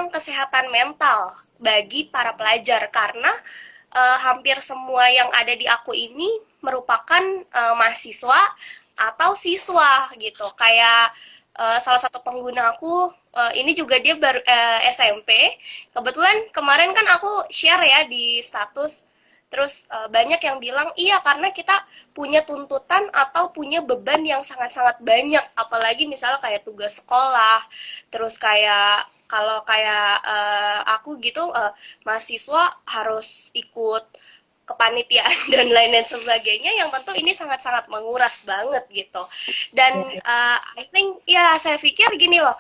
tentang kesehatan mental bagi para pelajar karena hampir semua yang ada di aku ini merupakan mahasiswa atau siswa gitu. Kayak salah satu pengguna aku ini juga dia baru SMP. Kebetulan kemarin kan aku share ya di status. Terus banyak yang bilang iya karena kita punya tuntutan atau punya beban yang sangat-sangat banyak, apalagi misalnya kayak tugas sekolah, terus kayak kalau kayak aku gitu mahasiswa harus ikut kepanitiaan dan lain-lain sebagainya yang tentu ini sangat-sangat menguras banget gitu. Dan I think ya saya pikir gini loh,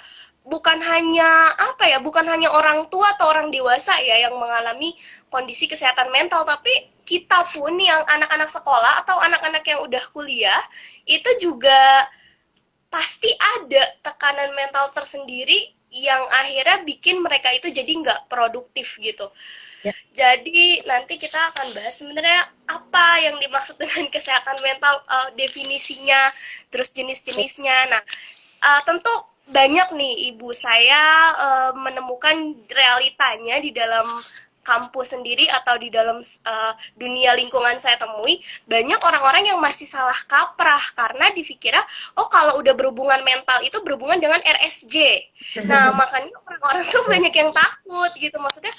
bukan hanya apa ya, bukan hanya orang tua atau orang dewasa ya yang mengalami kondisi kesehatan mental, tapi kita pun yang anak-anak sekolah atau anak-anak yang udah kuliah itu juga pasti ada tekanan mental tersendiri yang akhirnya bikin mereka itu jadi nggak produktif gitu. Ya. Jadi nanti kita akan bahas sebenarnya apa yang dimaksud dengan kesehatan mental, definisinya, terus jenis-jenisnya. Nah, tentu banyak nih ibu saya menemukan realitanya di dalam kampus sendiri atau di dalam dunia lingkungan saya temui, banyak orang-orang yang masih salah kaprah karena dipikirnya oh kalau udah berhubungan mental itu berhubungan dengan RSJ. Nah makanya orang-orang tuh banyak yang takut gitu, maksudnya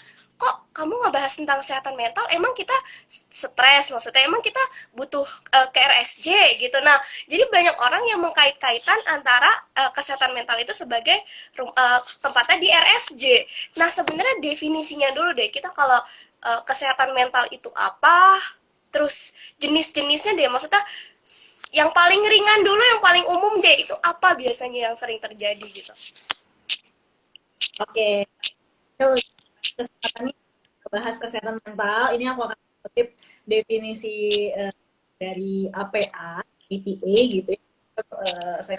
kok kamu ngebahas tentang kesehatan mental, emang kita stres, maksudnya emang kita butuh ke RSJ gitu. Nah jadi banyak orang yang mengkait-kaitan antara kesehatan mental itu sebagai tempatnya di RSJ. Nah sebenarnya definisinya dulu deh kita, kalau kesehatan mental itu apa, terus jenis-jenisnya deh, maksudnya yang paling ringan dulu, yang paling umum deh, itu apa biasanya yang sering terjadi gitu. Oke, kesehatannya bahas kesehatan mental. Ini aku akan kutip definisi dari APA, EPA gitu ya. Saya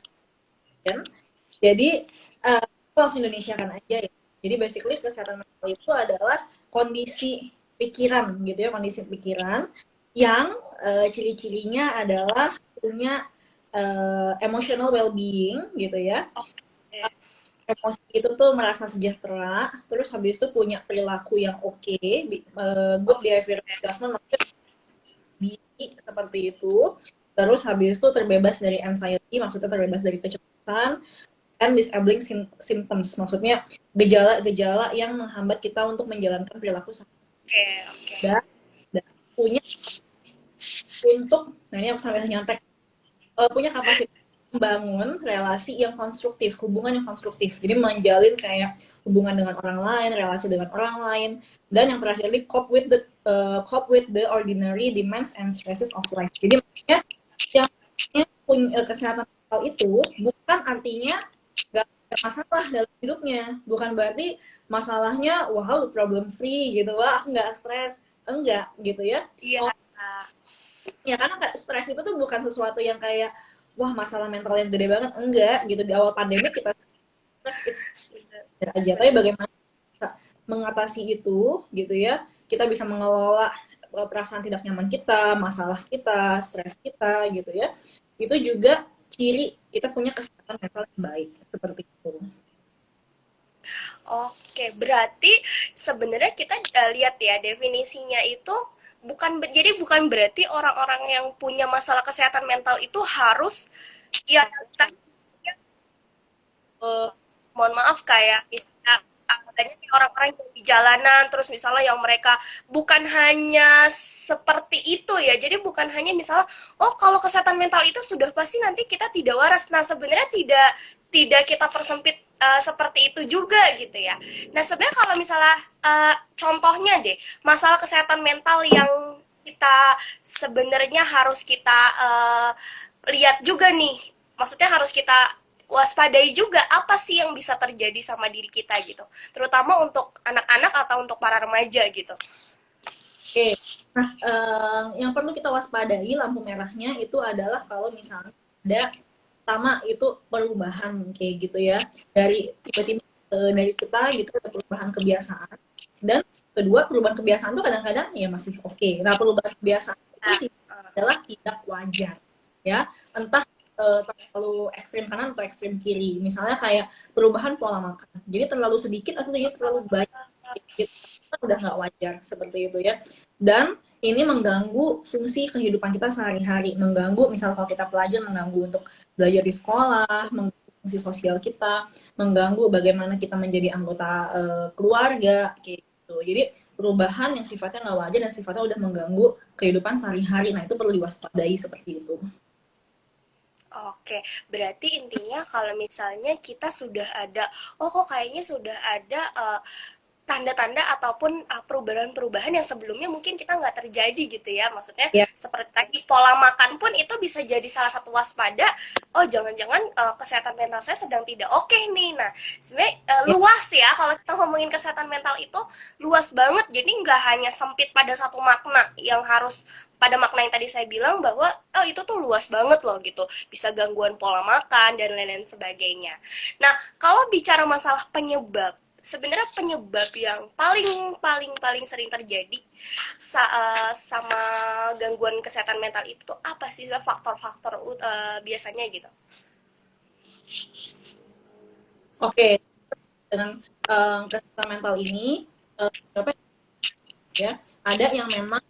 jadi aku langsung Indonesia kan aja ya. Jadi basically kesehatan mental itu adalah kondisi pikiran gitu ya, kondisi pikiran yang ciri-cirinya adalah punya emotional well-being gitu ya. Emosi itu tuh merasa sejahtera, terus habis itu punya perilaku yang oke, good behavior adjustment, maksudnya seperti itu. Terus habis itu terbebas dari anxiety, maksudnya terbebas dari kecemasan, and disabling symptoms, maksudnya gejala-gejala yang menghambat kita untuk menjalankan perilaku dan, dan punya untuk, nah ini aku sampai nyontek, punya kapasitas membangun relasi yang konstruktif, hubungan yang konstruktif. Jadi menjalin kayak hubungan dengan orang lain, relasi dengan orang lain, dan yang terakhir ini cope with the ordinary demands and stresses of life. Jadi maksudnya yang punya kesehatan mental itu bukan artinya nggak ada masalah dalam hidupnya, bukan berarti masalahnya wow problem free gitu, wah aku nggak stres, enggak gitu ya. Iya. Ya karena stres itu tuh bukan sesuatu yang kayak wah masalah mental yang gede banget, enggak gitu. Di awal pandemi kita stres aja, tapi bagaimana kita mengatasi itu gitu ya, kita bisa mengelola perasaan tidak nyaman kita, masalah kita, stres kita gitu ya, itu juga ciri kita punya kesehatan mental yang baik, seperti itu. Oke, berarti sebenarnya kita lihat ya definisinya itu bukan berarti orang-orang yang punya masalah kesehatan mental itu harus ya mohon maaf kayak misalnya adanya orang-orang yang di jalanan, terus misalnya yang mereka bukan hanya seperti itu ya, jadi bukan hanya misalnya oh kalau kesehatan mental itu sudah pasti nanti kita tidak waras. Nah sebenarnya tidak kita persempit seperti itu juga gitu ya. Nah sebenarnya kalau misalnya contohnya deh masalah kesehatan mental yang kita sebenarnya harus kita lihat juga nih, maksudnya harus kita waspadai juga apa sih yang bisa terjadi sama diri kita gitu, terutama untuk anak-anak atau untuk para remaja gitu. Oke, nah yang perlu kita waspadai lampu merahnya itu adalah kalau misalnya ada pertama itu perubahan kayak gitu ya, dari tiba-tiba dari kita gitu ada perubahan kebiasaan, dan kedua perubahan kebiasaan tuh kadang-kadang ya masih oke. Nah perubahan kebiasaan itu sih adalah tidak wajar ya, entah terlalu ekstrim kanan atau ekstrim kiri. Misalnya kayak perubahan pola makan. Jadi terlalu sedikit atau jadi terlalu banyak. Gitu. Udah nggak wajar seperti itu ya. Dan ini mengganggu fungsi kehidupan kita sehari-hari. Mengganggu, misal kalau kita pelajar, mengganggu untuk belajar di sekolah, mengganggu fungsi sosial kita, mengganggu bagaimana kita menjadi anggota keluarga, kayak gitu. Jadi perubahan yang sifatnya nggak wajar dan sifatnya udah mengganggu kehidupan sehari-hari. Nah, itu perlu diwaspadai seperti itu. Oke, berarti intinya kalau misalnya kita sudah ada, oh kok kayaknya sudah ada tanda-tanda ataupun perubahan-perubahan yang sebelumnya mungkin kita nggak terjadi gitu ya. Maksudnya Ya. seperti tadi pola makan pun itu bisa jadi salah satu waspada. Oh jangan-jangan kesehatan mental saya sedang tidak oke nih. Nah sebenarnya Ya. luas ya kalau kita ngomongin kesehatan mental itu luas banget. Jadi nggak hanya sempit pada satu makna yang harus pada makna yang tadi saya bilang bahwa oh itu tuh luas banget loh gitu. Bisa gangguan pola makan dan lain-lain sebagainya. Nah kalau bicara masalah penyebab, sebenarnya penyebab yang paling paling paling sering terjadi sama gangguan kesehatan mental itu tuh apa sih faktor-faktor biasanya gitu? Oke, dengan kesehatan mental ini, berapa ya? Ada yang memang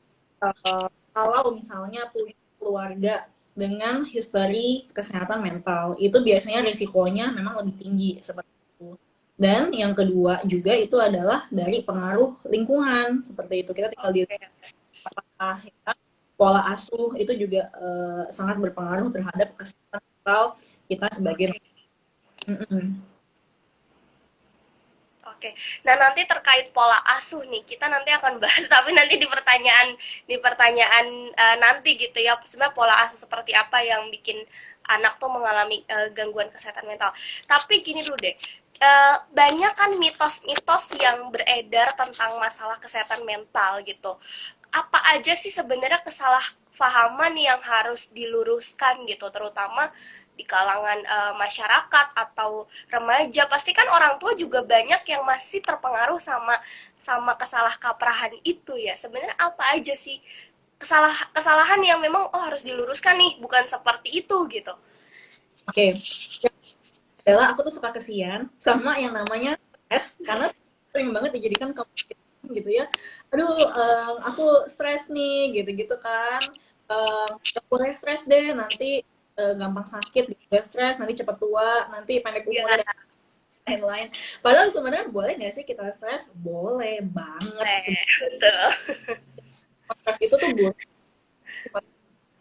kalau misalnya punya keluarga dengan history kesehatan mental, itu biasanya risikonya memang lebih tinggi seperti itu. Dan yang kedua juga itu adalah dari pengaruh lingkungan seperti itu. Kita tinggal di Oke. rumah, ya. Pola asuh itu juga sangat berpengaruh terhadap kesehatan mental kita sebagai. Oke. Mm-mm. Oke, nah nanti terkait pola asuh nih, kita nanti akan bahas, tapi nanti di pertanyaan nanti gitu ya, sebenarnya pola asuh seperti apa yang bikin anak tuh mengalami gangguan kesehatan mental. Tapi gini dulu deh, banyak kan mitos-mitos yang beredar tentang masalah kesehatan mental gitu. Apa aja sih sebenarnya kesalahpahaman yang harus diluruskan gitu, terutama di kalangan masyarakat atau remaja? Pasti kan orang tua juga banyak yang masih terpengaruh sama sama kesalahkaprahan itu ya. Sebenarnya apa aja sih kesalahan yang memang oh harus diluruskan nih, bukan seperti itu gitu. Oke, yang adalah aku tuh suka kesian sama yang namanya stres karena sering banget dijadikan kompetitif gitu ya. Aduh, aku stres nih, gitu-gitu kan. Gak boleh stres deh, nanti gampang sakit, juga stres, nanti cepat tua, nanti pendek Ya, umur dan lain-lain. Padahal sebenarnya boleh nggak sih kita stres? Boleh banget. betul. Stres itu tuh buruk.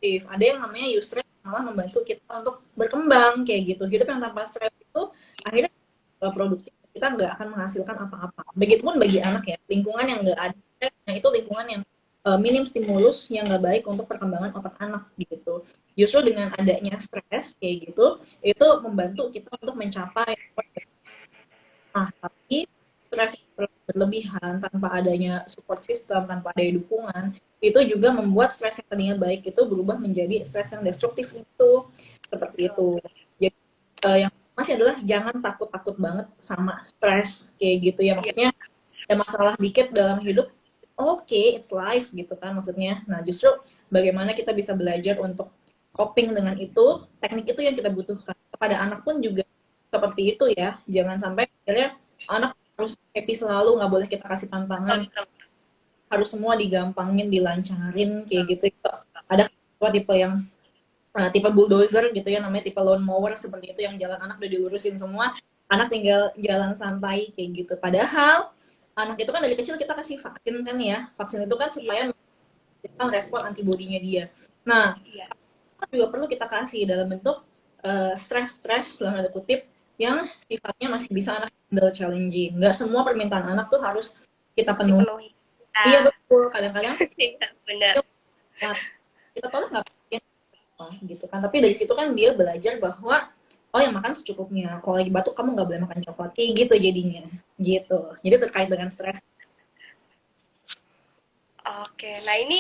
Ada yang namanya eustress malah membantu kita untuk berkembang kayak gitu. Hidup yang tanpa stres itu akhirnya produktif, kita nggak akan menghasilkan apa-apa. Begitupun bagi anak ya, lingkungan yang nggak ada stres, nah itu lingkungan yang minim stimulus yang nggak baik untuk perkembangan otak anak gitu. Justru dengan adanya stres kayak gitu, itu membantu kita untuk mencapai. Nah, tapi stres yang berlebihan tanpa adanya support system, tanpa adanya dukungan, itu juga membuat stres yang tadinya baik itu berubah menjadi stres yang destruktif itu. Seperti itu. Jadi yang masih adalah jangan takut-takut banget sama stres kayak gitu ya. Maksudnya ada masalah dikit dalam hidup, oke, it's life gitu kan maksudnya. Nah, justru bagaimana kita bisa belajar untuk coping dengan itu, teknik itu yang kita butuhkan. Kepada anak pun juga seperti itu ya. Jangan sampai akhirnya anak harus happy selalu, nggak boleh kita kasih tantangan, harus semua digampangin, dilancarin kayak gitu. Ada tipe yang tipe bulldozer gitu ya, namanya tipe lawn mower seperti itu, yang jalan anak udah dilurusin semua, anak tinggal jalan santai kayak gitu. Padahal anak itu kan dari kecil kita kasih vaksin kan ya, vaksin itu kan supaya kita respon antibodinya dia. Nah, juga perlu kita kasih dalam bentuk stres-stres dalam tanda kutip yang sifatnya masih bisa anak handle challenging. Nggak semua permintaan anak tuh harus kita penuhi. Dipenuhi. Iya betul, kadang-kadang Benar. kita tolak nggak apa gitu kan. Tapi dari situ kan dia belajar bahwa oh yang makan secukupnya. Kalau lagi batuk kamu nggak boleh makan coklat kayak gitu jadinya. Gitu. Jadi terkait dengan stres. Oke, nah ini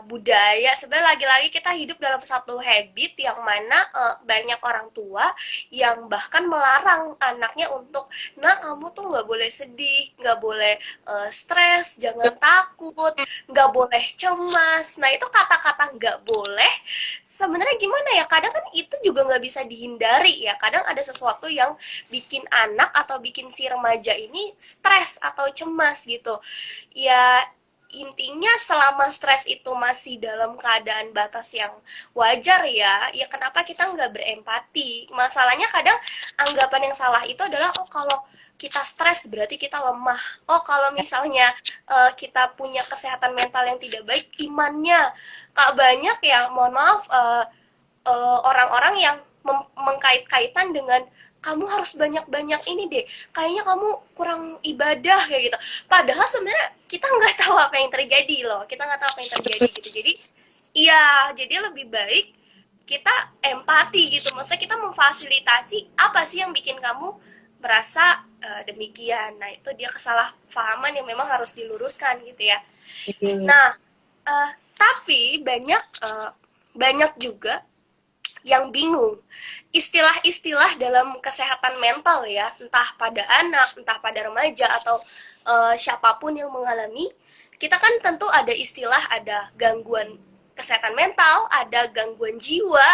budaya sebenarnya lagi-lagi kita hidup dalam satu habit yang mana banyak orang tua yang bahkan melarang anaknya untuk, nah kamu tuh nggak boleh sedih, nggak boleh stres, jangan takut, nggak boleh cemas. Nah itu kata-kata nggak boleh, sebenarnya gimana ya? Kadang kan itu juga nggak bisa dihindari ya. Kadang ada sesuatu yang bikin anak atau bikin si remaja ini stres atau cemas gitu. Ya intinya selama stres itu masih dalam keadaan batas yang wajar ya, ya kenapa kita nggak berempati? Masalahnya kadang anggapan yang salah itu adalah, oh kalau kita stres berarti kita lemah. Oh kalau misalnya kita punya kesehatan mental yang tidak baik, imannya. Kak banyak ya, mohon maaf, orang-orang yang mengkait-kaitan dengan kamu harus banyak-banyak ini deh, kayaknya kamu kurang ibadah kayak gitu. Padahal sebenarnya kita nggak tahu apa yang terjadi loh, kita nggak tahu apa yang terjadi gitu. Jadi iya, jadi lebih baik kita empati gitu, maksudnya kita memfasilitasi apa sih yang bikin kamu merasa demikian. Nah itu dia kesalahpahaman yang memang harus diluruskan gitu ya. Nah tapi banyak juga yang bingung istilah-istilah dalam kesehatan mental ya, entah pada anak, entah pada remaja atau siapapun yang mengalami. Kita kan tentu ada istilah, ada gangguan kesehatan mental, ada gangguan jiwa.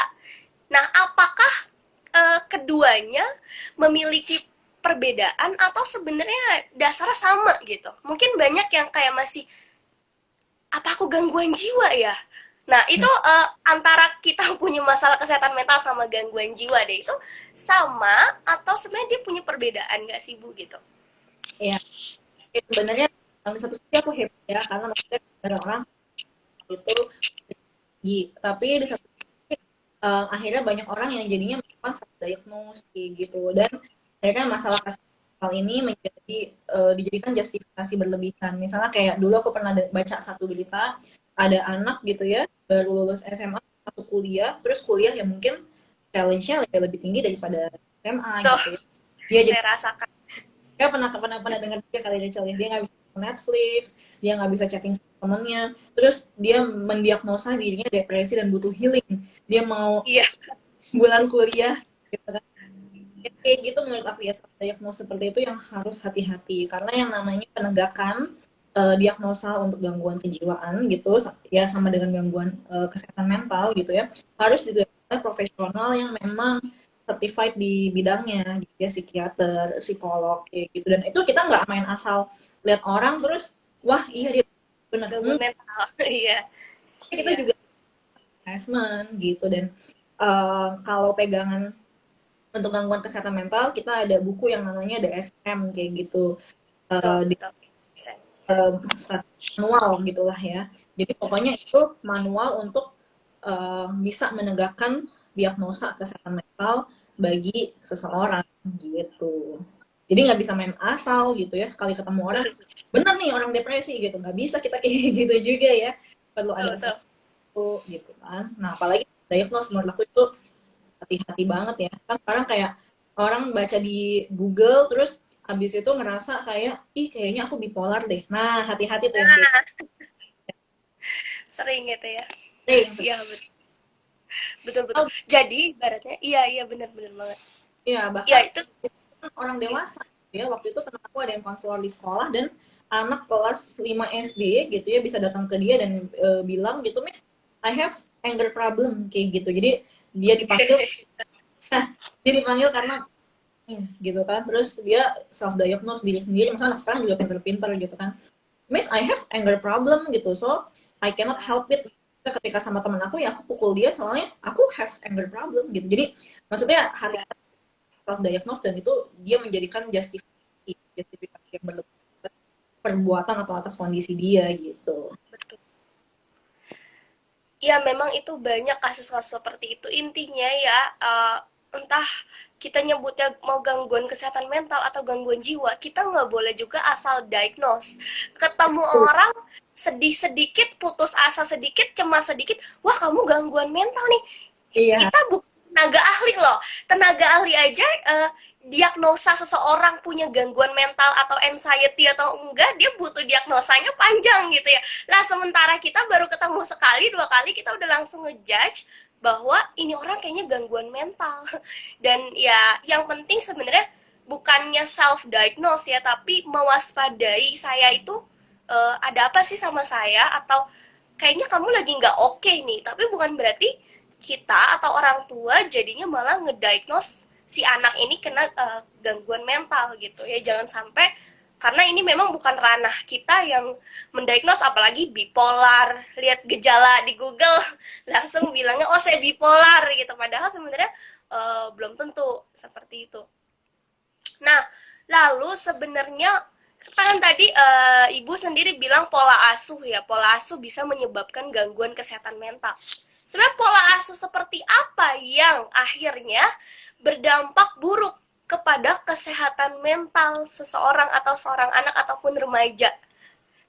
Nah, apakah keduanya memiliki perbedaan atau sebenarnya dasarnya sama gitu? Mungkin banyak yang kayak masih, apa aku gangguan jiwa ya? Nah, itu antara kita punya masalah kesehatan mental sama gangguan jiwa deh, itu sama atau sebenarnya dia punya perbedaan nggak sih, Bu, gitu? Ya, sebenarnya di satu sisi aku happy ya, karena maksudnya ada orang itu tapi di satu sisi akhirnya banyak orang yang jadinya melakukan self diagnose gitu, dan akhirnya masalah kesehatan ini menjadi dijadikan justifikasi berlebihan. Misalnya kayak dulu aku pernah baca satu berita, ada anak gitu ya baru lulus SMA masuk kuliah, terus kuliah yang mungkin challenge-nya lebih tinggi daripada SMA Tuh, gitu ya. Dia jadi saya rasakan. dia pernah dengar dia kali Rachel ya, dia nggak bisa Netflix, dia nggak bisa chatting sama temennya, terus dia mendiagnosa dirinya depresi dan butuh healing, dia mau Iya, bulan kuliah gitu kan. Kayak gitu menurut aku ya, diagnosa seperti itu yang harus hati-hati, karena yang namanya penegakan diagnosa untuk gangguan kejiwaan gitu ya, sama dengan gangguan kesehatan mental gitu ya, harus juga oleh profesional yang memang certified di bidangnya gitu ya, psikiater, psikolog kayak gitu. Dan itu kita nggak main asal lihat orang terus wah iya dia benar. gangguan mental. Iya, Kita iya. juga assessment gitu. Dan kalau pegangan untuk gangguan kesehatan mental, kita ada buku yang namanya DSM kayak gitu, Betul, di betul. manual gitulah ya. Jadi pokoknya itu manual untuk bisa menegakkan diagnosa kesehatan mental bagi seseorang gitu. Jadi nggak bisa main asal gitu ya, sekali ketemu orang bener nih orang depresi gitu, nggak bisa kita kayak gitu juga ya, perlu Betul, ada betul. sesuatu gitu kan. Nah apalagi diagnos menurut aku itu hati-hati banget ya, kan sekarang kayak orang baca di Google terus habis itu ngerasa kayak ih kayaknya aku bipolar deh. Nah hati-hati tuh yang kayak Nah, sering gitu ya. sering. Iya, betul. Betul, betul. Oh, Jadi, ibaratnya, iya, iya, benar-benar banget. ya Iya, bahkan itu, orang iya. dewasa ya, waktu itu teman aku ada yang konselor di sekolah, dan anak kelas 5 SD gitu ya bisa datang ke dia dan bilang gitu, Miss I have anger problem kayak gitu. Jadi dia dipanggil dia dipanggil karena ya, gitu kan, terus dia self diagnose diri sendiri, misalnya anak sekarang juga pinter-pinter gitu kan, Miss I have anger problem gitu, so I cannot help it. Ketika sama teman aku ya aku pukul dia soalnya aku have anger problem gitu. Jadi maksudnya hati Iya, self diagnose, dan itu dia menjadikan justifikasi yang berlebihan atas perbuatan atau atas kondisi dia gitu. betul. Ya, memang itu banyak kasus-kasus seperti itu. Intinya ya, entah kita nyebutnya mau gangguan kesehatan mental atau gangguan jiwa, kita nggak boleh juga asal diagnose. Ketemu orang, sedih sedikit, putus asa sedikit, cemas sedikit, wah kamu gangguan mental nih. Iya. Kita bukan tenaga ahli loh. Tenaga ahli aja diagnosa seseorang punya gangguan mental atau anxiety atau enggak, dia butuh diagnosanya panjang gitu ya. Lah sementara kita baru ketemu sekali dua kali kita udah langsung ngejudge bahwa ini orang kayaknya gangguan mental. Dan ya yang penting sebenarnya bukannya self diagnose ya, tapi mewaspadai saya itu ada apa sih sama saya, atau kayaknya kamu lagi nggak oke nih, tapi bukan berarti kita atau orang tua jadinya malah ngediagnose si anak ini kena gangguan mental gitu ya. Jangan sampai, karena ini memang bukan ranah kita yang mendiagnose, apalagi bipolar, lihat gejala di Google langsung bilangnya oh saya bipolar gitu, padahal sebenarnya belum tentu seperti itu. Nah, lalu sebenarnya kan tadi Ibu sendiri bilang pola asuh ya, pola asuh bisa menyebabkan gangguan kesehatan mental. Sebenarnya pola asuh seperti apa yang akhirnya berdampak buruk kepada kesehatan mental seseorang atau seorang anak ataupun remaja?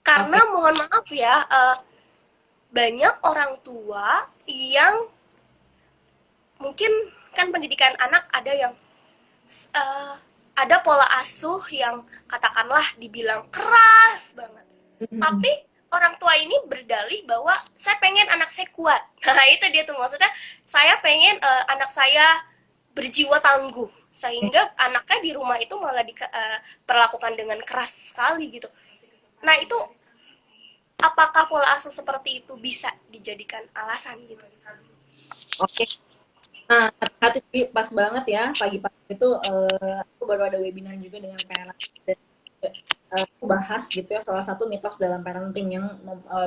Karena Oke. mohon maaf ya, banyak orang tua yang mungkin kan pendidikan anak ada yang uh, ada pola asuh yang katakanlah dibilang keras banget. Tapi orang tua ini berdalih bahwa saya pengen anak saya kuat. Nah itu dia tuh, maksudnya saya pengen anak saya berjiwa tangguh, sehingga anaknya di rumah itu malah diperlakukan dengan keras sekali gitu. Nah itu, apakah pola asuh seperti itu bisa dijadikan alasan gitu? Oke. Nah, hati pas banget ya pagi-pagi itu aku baru ada webinar juga dengan parent dan aku bahas gitu ya salah satu mitos dalam parenting yang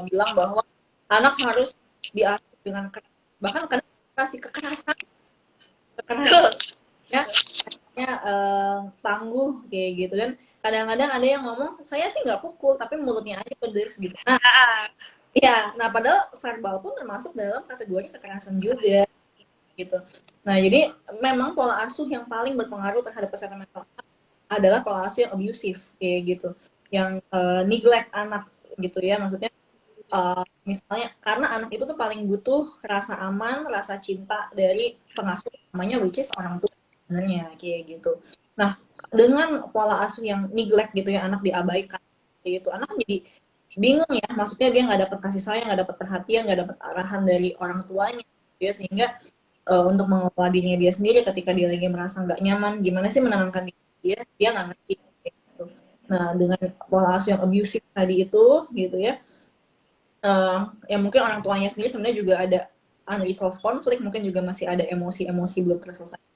bilang bahwa anak harus diasuh dengan keras. Bahkan kadang kasih kekerasan Betul. ya tangguh kayak gitu kan. Kadang-kadang ada yang ngomong saya sih nggak pukul tapi mulutnya aja pedes gitu. Nah, iya, nah padahal verbal pun termasuk dalam kategori kekerasan juga gitu. Nah, jadi memang pola asuh yang paling berpengaruh terhadap kesehatan mental adalah pola asuh yang abusive kayak gitu, yang neglect anak gitu ya, maksudnya misalnya karena anak itu tuh paling butuh rasa aman, rasa cinta dari pengasuh namanya which is orang tua sebenarnya kayak gitu. Nah, dengan pola asuh yang neglect gitu ya, anak diabaikan gitu, anak jadi bingung ya, maksudnya dia nggak dapat kasih sayang, nggak dapat perhatian, nggak dapat arahan dari orang tuanya gitu ya, sehingga untuk mengelola dirinya dia sendiri ketika dia lagi merasa nggak nyaman, gimana sih menenangkan diri dia nggak ngerti gitu. Nah, dengan pola asuh yang abusive tadi itu gitu ya, ya mungkin orang tuanya sendiri sebenarnya juga ada unresolved konflik, mungkin juga masih ada emosi-emosi belum terselesaikan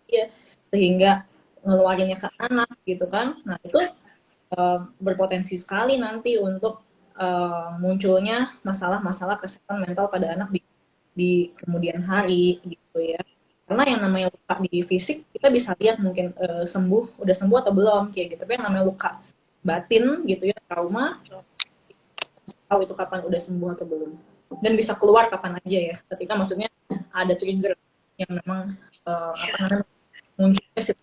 ya, sehingga ngeluarinnya ke anak gitu kan. Nah, itu berpotensi sekali nanti untuk munculnya masalah-masalah kesehatan mental pada anak di kemudian hari gitu ya. Karena yang namanya luka di fisik kita bisa lihat mungkin udah sembuh atau belum kayak gitu. Tapi yang namanya luka batin gitu ya, trauma, tahu itu kapan udah sembuh atau belum. Dan bisa keluar kapan aja ya. Ketika maksudnya ada trigger yang memang apa namanya munculnya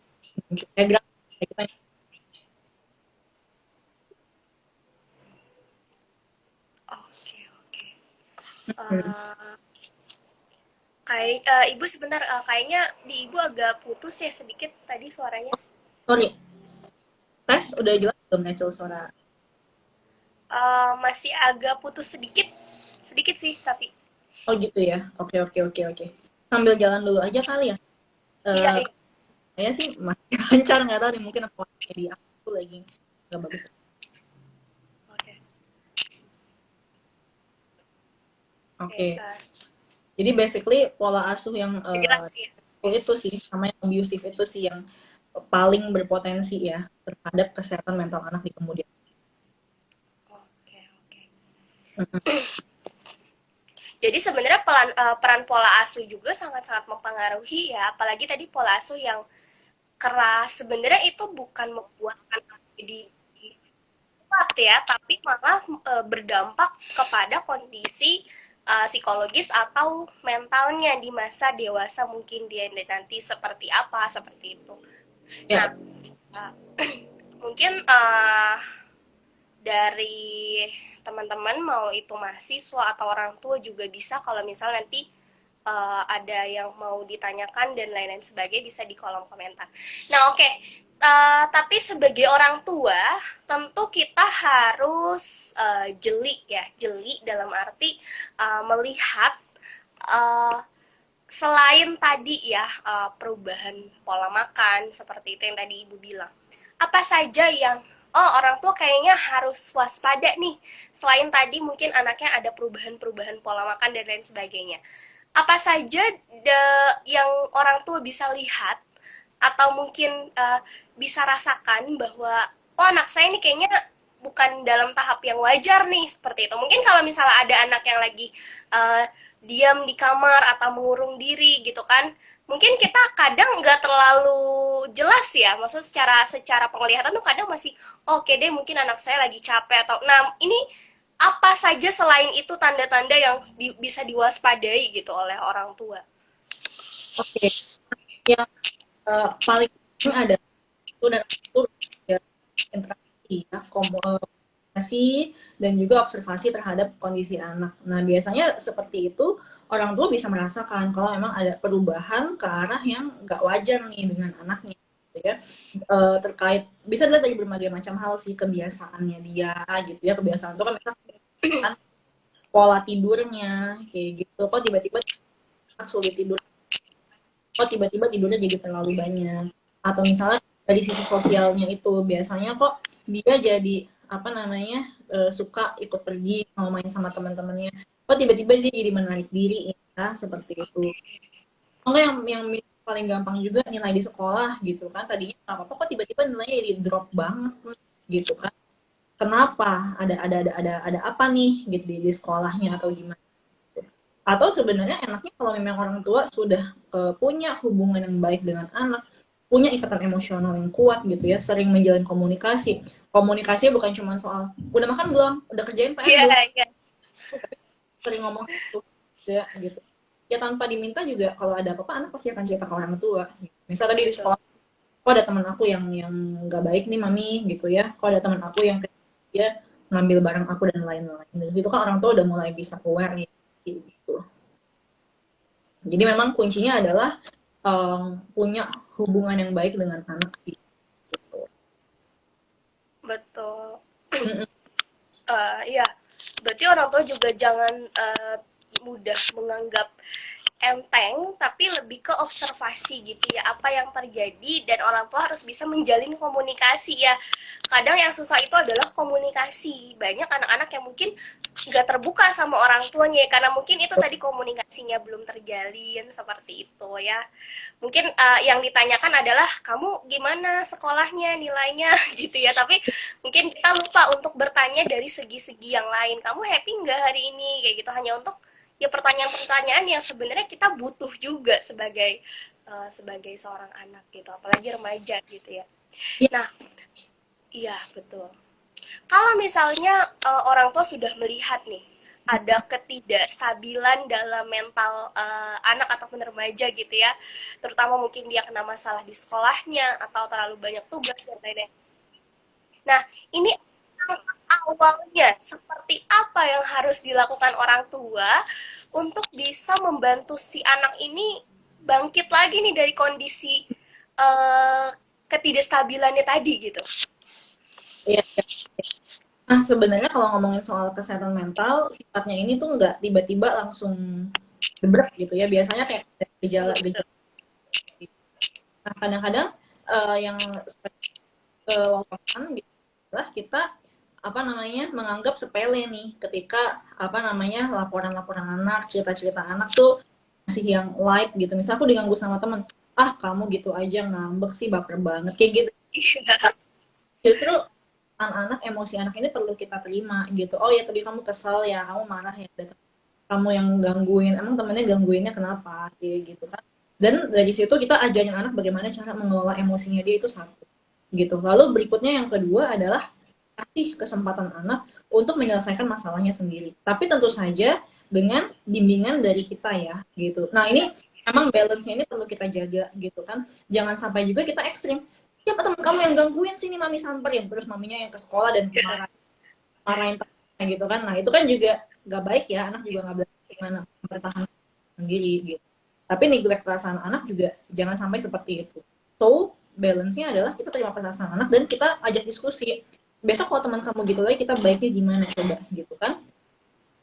gerak kita. Oke, oke. Kayak Ibu sebentar, kayaknya di Ibu agak putus ya sedikit tadi suaranya. Sorry, tes udah jelas belum Rachel suara? Masih agak putus sedikit, sedikit sih tapi. Oh gitu ya. Oke oke oke oke. Sambil jalan dulu aja kali ya. Iya, Eh, iya. saya sih masih lancar, nggak tahu nih mungkin aku di aku lagi nggak bagus. Oke. Oke, Oke. Jadi basically pola asuh yang bergerak sih. itu sih sama yang abusive itu sih yang paling berpotensi ya terhadap kesehatan mental anak di kemudian. Oke, oke. Jadi sebenarnya peran pola asuh juga sangat-sangat mempengaruhi ya, apalagi tadi pola asuh yang keras. Sebenarnya itu bukan membuat anak jadi kuat ya, tapi malah berdampak kepada kondisi psikologis atau mentalnya di masa dewasa, mungkin dia nanti seperti apa, seperti itu. Nah, Ya, uh, mungkin dari teman-teman mau itu mahasiswa atau orang tua juga bisa, kalau misal nanti ada yang mau ditanyakan dan lain-lain sebagainya, bisa di kolom komentar. Nah, oke. Tapi sebagai orang tua, tentu kita harus jeli ya, jeli dalam arti melihat uh, selain tadi ya perubahan pola makan seperti itu yang tadi Ibu bilang. Apa saja yang orang tua kayaknya harus waspada nih, selain tadi mungkin anaknya ada perubahan-perubahan pola makan dan lain sebagainya. Apa saja yang orang tua bisa lihat atau mungkin bisa rasakan bahwa anak saya ini kayaknya bukan dalam tahap yang wajar nih, seperti itu. Mungkin kalau misalnya ada anak yang lagi diam di kamar atau mengurung diri gitu kan, mungkin kita kadang nggak terlalu jelas ya, maksudnya secara penglihatan tuh kadang masih oke deh, mungkin anak saya lagi capek atau ini apa saja selain itu tanda-tanda yang bisa diwaspadai gitu oleh orang tua. Oke. Yang paling penting ada itu dan itu ya, interaksi ya, komunikasi dan juga observasi terhadap kondisi anak. Nah, biasanya seperti itu orang tua bisa merasakan kalau memang ada perubahan ke arah yang nggak wajar nih dengan anaknya, gitu ya. Terkait bisa dilihat dari berbagai macam hal sih, kebiasaannya dia gitu ya. Kebiasaan itu kan misalkan pola tidurnya kayak gitu, kok tiba-tiba sulit tidur, kok tiba-tiba tidurnya jadi terlalu banyak, atau misalnya dari sisi sosialnya itu biasanya kok dia jadi apa namanya suka ikut pergi mau main sama teman-temannya, kok tiba-tiba dia jadi menarik diri ya, seperti itu. Enggak, yang paling gampang juga nilai di sekolah gitu kan, tadinya nggak apa-apa kok tiba-tiba nilainya jadi drop banget gitu kan, kenapa, ada apa nih gitu di sekolahnya atau gimana. Atau sebenarnya enaknya kalau memang orang tua sudah punya hubungan yang baik dengan anak, punya ikatan emosional yang kuat gitu ya, sering menjalin komunikasi. Komunikasi bukan cuma soal udah makan belum, udah kerjain PR belum, Yeah. sering ngomong gitu ya gitu. Ya tanpa diminta juga kalau ada apa-apa anak pasti akan cerita ke orang tua. Misal tadi di sekolah, kok ada teman aku yang nggak baik nih mami gitu ya, kok ada teman aku yang dia ngambil barang aku dan lain-lain. Dari situ kan orang tua udah mulai bisa aware gitu. Jadi memang kuncinya adalah punya hubungan yang baik dengan anak gitu. Betul. Ya, berarti orang tua juga jangan mudah menganggap enteng, tapi lebih ke observasi gitu ya, apa yang terjadi, dan orang tua harus bisa menjalin komunikasi ya. Kadang yang susah itu adalah komunikasi. Banyak anak-anak yang mungkin nggak terbuka sama orang tuanya karena mungkin itu tadi komunikasinya belum terjalin, seperti itu ya. Mungkin yang ditanyakan adalah kamu gimana sekolahnya, nilainya gitu ya, tapi mungkin kita lupa untuk bertanya dari segi-segi yang lain, kamu happy nggak hari ini, kayak gitu, hanya untuk ya pertanyaan-pertanyaan yang sebenarnya kita butuh juga sebagai seorang anak gitu, apalagi remaja gitu ya. Nah, iya betul. Kalau misalnya orang tua sudah melihat nih ada ketidakstabilan dalam mental anak atau remaja gitu ya, terutama mungkin dia kena masalah di sekolahnya atau terlalu banyak tugas dan lain-lain. Nah, ini awalnya seperti apa yang harus dilakukan orang tua untuk bisa membantu si anak ini bangkit lagi nih dari kondisi ketidakstabilannya tadi gitu. Iya. Nah, sebenarnya kalau ngomongin soal kesehatan mental, sifatnya ini tuh nggak tiba-tiba langsung gebrek gitu ya. Biasanya kayak gejala-gejala. Nah, kadang-kadang yang kelolosan gitu adalah kita apa namanya menganggap sepele nih ketika apa namanya laporan-laporan anak, cerita-cerita anak tuh masih yang light gitu. Misal aku diganggu sama temen, kamu gitu aja ngambek sih, baper banget kayak gitu. Justru anak-anak, emosi anak ini perlu kita terima gitu. Oh ya tadi kamu kesal ya, kamu marah ya, kamu yang gangguin, emang temennya gangguinnya kenapa kayak gitu kan. Dan dari situ kita ajarin anak bagaimana cara mengelola emosinya dia, itu satu gitu. Lalu berikutnya yang kedua adalah kasih kesempatan anak untuk menyelesaikan masalahnya sendiri. Tapi tentu saja dengan bimbingan dari kita ya gitu. Nah ini emang balance-nya ini perlu kita jaga gitu kan. Jangan sampai juga kita ekstrim. Siapa teman kamu yang gangguin sini, mami samperin, terus maminya yang ke sekolah dan marahin temannya gitu kan. Nah itu kan juga gak baik ya, anak juga gak belajar gimana bertahan sendiri gitu. Tapi neglect perasaan anak juga jangan sampai seperti itu. So, balance-nya adalah kita terima perasaan anak dan kita ajak diskusi. Besok kalau teman kamu gitu lagi, kita baiknya gimana coba gitu kan.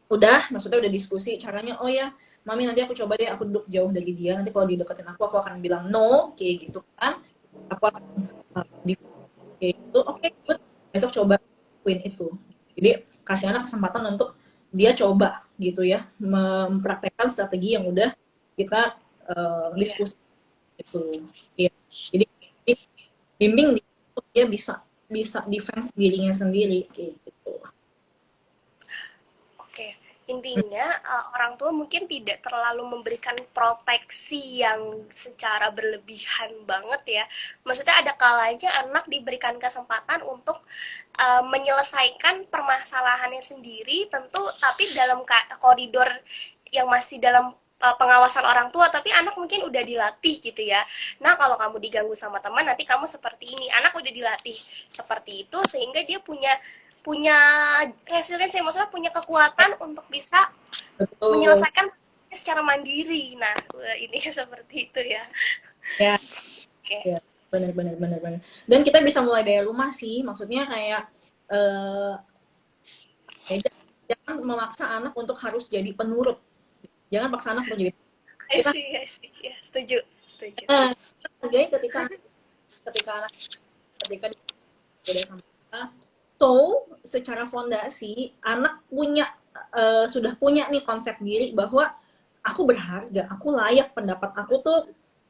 Udah, maksudnya udah diskusi caranya, oh ya, mami nanti aku coba deh, aku duduk jauh dari dia, nanti kalau dideketin aku akan bilang no, kayak gitu kan. Aku akan di kayak gitu, oke, good. Besok coba lakuin itu. Jadi kasih anak kesempatan untuk dia coba gitu ya, mempraktekkan strategi yang udah kita Iya. diskusi itu. Ya. Jadi bimbing dia bisa bisa defense dirinya sendiri kayak gitu. Oke, intinya orang tua mungkin tidak terlalu memberikan proteksi yang secara berlebihan banget ya. Maksudnya ada kalanya anak diberikan kesempatan untuk menyelesaikan permasalahannya sendiri, tentu tapi dalam koridor yang masih dalam pengawasan orang tua, tapi anak mungkin udah dilatih gitu ya. Nah, kalau kamu diganggu sama teman, nanti kamu seperti ini. Anak udah dilatih seperti itu sehingga dia punya punya resilience, maksudnya punya kekuatan untuk bisa Betul. menyelesaikan secara mandiri. Nah, ini seperti itu ya. Ya, Oke. ya, benar-benar benar-benar. Dan kita bisa mulai dari rumah sih, maksudnya kayak eh jangan memaksa anak untuk harus jadi penurut. Jangan paksa anak untuk jadi kita I see, ya, setuju, setuju. hargai ketika ketika anak ketika dia beda sama kita. So, secara fondasi anak punya sudah punya nih konsep diri bahwa aku berharga, aku layak, pendapat aku tuh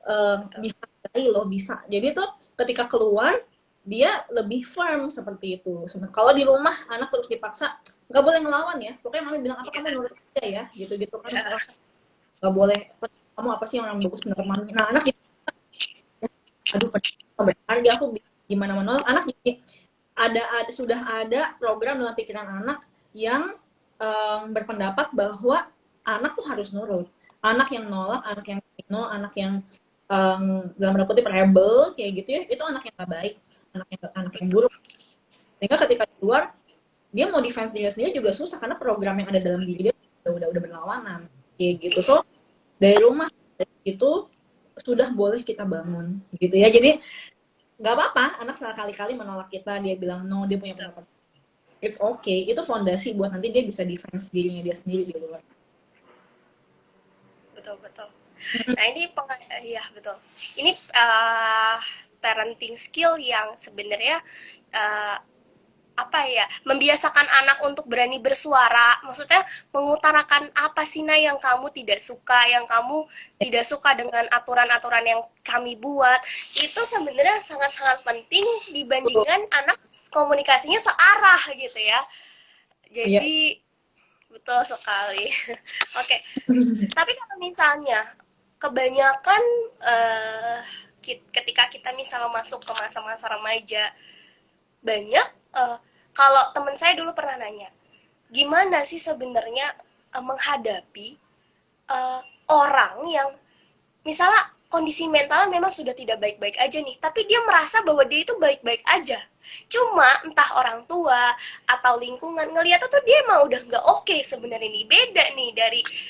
Betul. dihargai loh, bisa. Jadi tuh ketika keluar dia lebih firm seperti itu. Kalau di rumah anak terus dipaksa nggak boleh ngelawan ya. Pokoknya mami bilang apa kamu Ya, nurut aja ya, gitu-gitu kan. ya. Nggak boleh kamu apa sih yang bagus menurut mami. Nah anak aduh berharga aku gimana menolak anak. Jadi ada sudah ada program dalam pikiran anak yang berpendapat bahwa anak tuh harus nurut. Anak yang nolak, anak yang anak yang dalam tanda kutip rebel kayak gitu ya, itu anak yang gak baik, anak yang buruk. Sehingga ketika keluar dia mau defense diri sendiri juga susah karena program yang ada dalam diri dia udah berlawanan kayak gitu. So dari rumah itu sudah boleh kita bangun gitu ya. Jadi nggak apa-apa anak sekali-kali menolak kita, dia bilang no, dia punya pendapat, it's okay, itu fondasi buat nanti dia bisa defense dirinya dia sendiri di luar. Betul, betul. Nah, ini ya betul. Ini parenting skill yang sebenarnya uh, apa ya, membiasakan anak untuk berani bersuara, maksudnya mengutarakan apa sih nah yang kamu tidak suka, yang kamu tidak suka dengan aturan-aturan yang kami buat, itu sebenarnya sangat-sangat penting dibandingkan anak komunikasinya searah gitu ya. Iya. Jadi betul sekali. Oke, tapi kalau misalnya kebanyakan eh, ketika kita misalnya masuk ke masa-masa remaja, banyak kalau teman saya dulu pernah nanya, gimana sih sebenarnya menghadapi uh, orang yang misalnya kondisi mentalnya memang sudah tidak baik-baik aja nih, tapi dia merasa bahwa dia itu baik-baik aja. Cuma entah orang tua atau lingkungan ngeliatnya tuh dia emang udah nggak oke sebenarnya nih, beda nih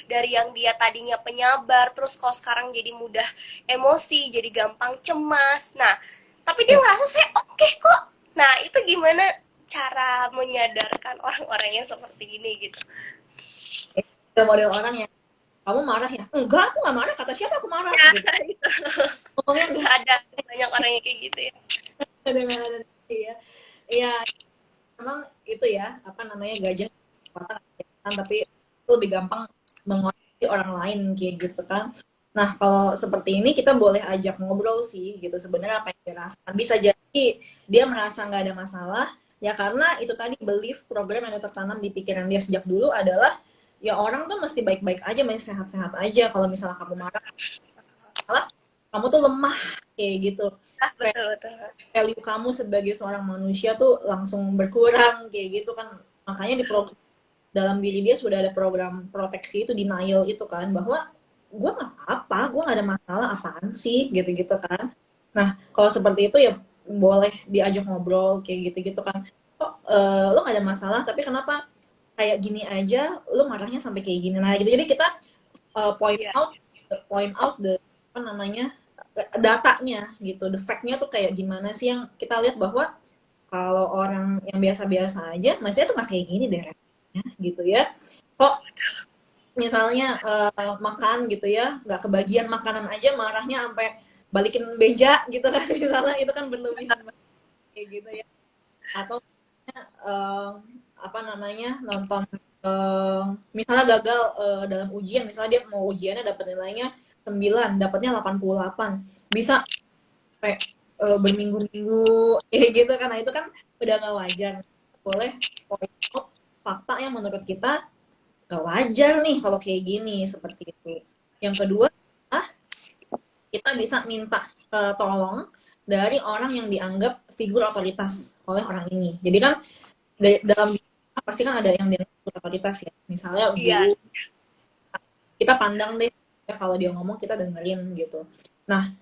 dari yang dia tadinya penyabar, terus kok sekarang jadi mudah emosi, jadi gampang cemas. Nah, tapi dia ngerasa saya oke kok. Nah, itu gimana cara menyadarkan orang-orang yang seperti ini gitu? Ada model orang yang kamu marah ya, enggak aku nggak marah, kata siapa aku marah Ya, gitu itu. ngomongnya enggak. Ada banyak orang yang kayak gitu ya. Ada ya. Iya, memang itu ya apa namanya, gajah tapi itu lebih gampang mengoreksi orang lain kayak gitu kan. Nah kalau seperti ini kita boleh ajak ngobrol sih gitu, sebenarnya apa yang dia rasakan. Bisa jadi dia merasa nggak ada masalah ya, karena itu tadi belief program yang tertanam di pikiran dia sejak dulu adalah ya orang tuh mesti baik-baik aja, mesti sehat-sehat aja. Kalau misalnya kamu marah, malah kamu tuh lemah kayak gitu. Ah, betul betul. Value kamu sebagai seorang manusia tuh langsung berkurang kayak gitu kan. Makanya di dalam diri dia sudah ada program proteksi itu, denial itu kan, bahwa gue nggak apa-apa, gue nggak ada masalah, apaan sih gitu-gitu kan. Nah kalau seperti itu ya boleh diajak ngobrol kayak gitu-gitu kan, kok lo nggak ada masalah tapi kenapa kayak gini aja lo marahnya sampai kayak gini. Nah gitu, jadi kita Iya. point out the apa namanya datanya gitu, the fact-nya tuh kayak gimana sih yang kita lihat bahwa kalau orang yang biasa-biasa aja, maksudnya tuh nggak kayak gini deh rasanya, gitu ya. Kok misalnya makan gitu ya, nggak kebagian makanan aja marahnya sampai balikin beja gitu kan, misalnya itu kan berlebihan banget kayak gitu ya. Atau eh, apa namanya nonton misalnya gagal dalam ujian, misalnya dia mau ujiannya dapat nilainya 9 dapatnya 88 bisa sampai berminggu-minggu kayak gitu kan, nah itu kan udah nggak wajar. Boleh point out fakta yang menurut kita gak wajar nih kalau kayak gini, seperti itu. Yang kedua, ah, kita bisa minta tolong dari orang yang dianggap figur otoritas oleh orang ini. Jadi kan dalam pasti kan ada yang dianggap figur otoritas ya. Misalnya Iya. guru, kita pandang deh ya, kalau dia ngomong kita dengerin gitu. Nah,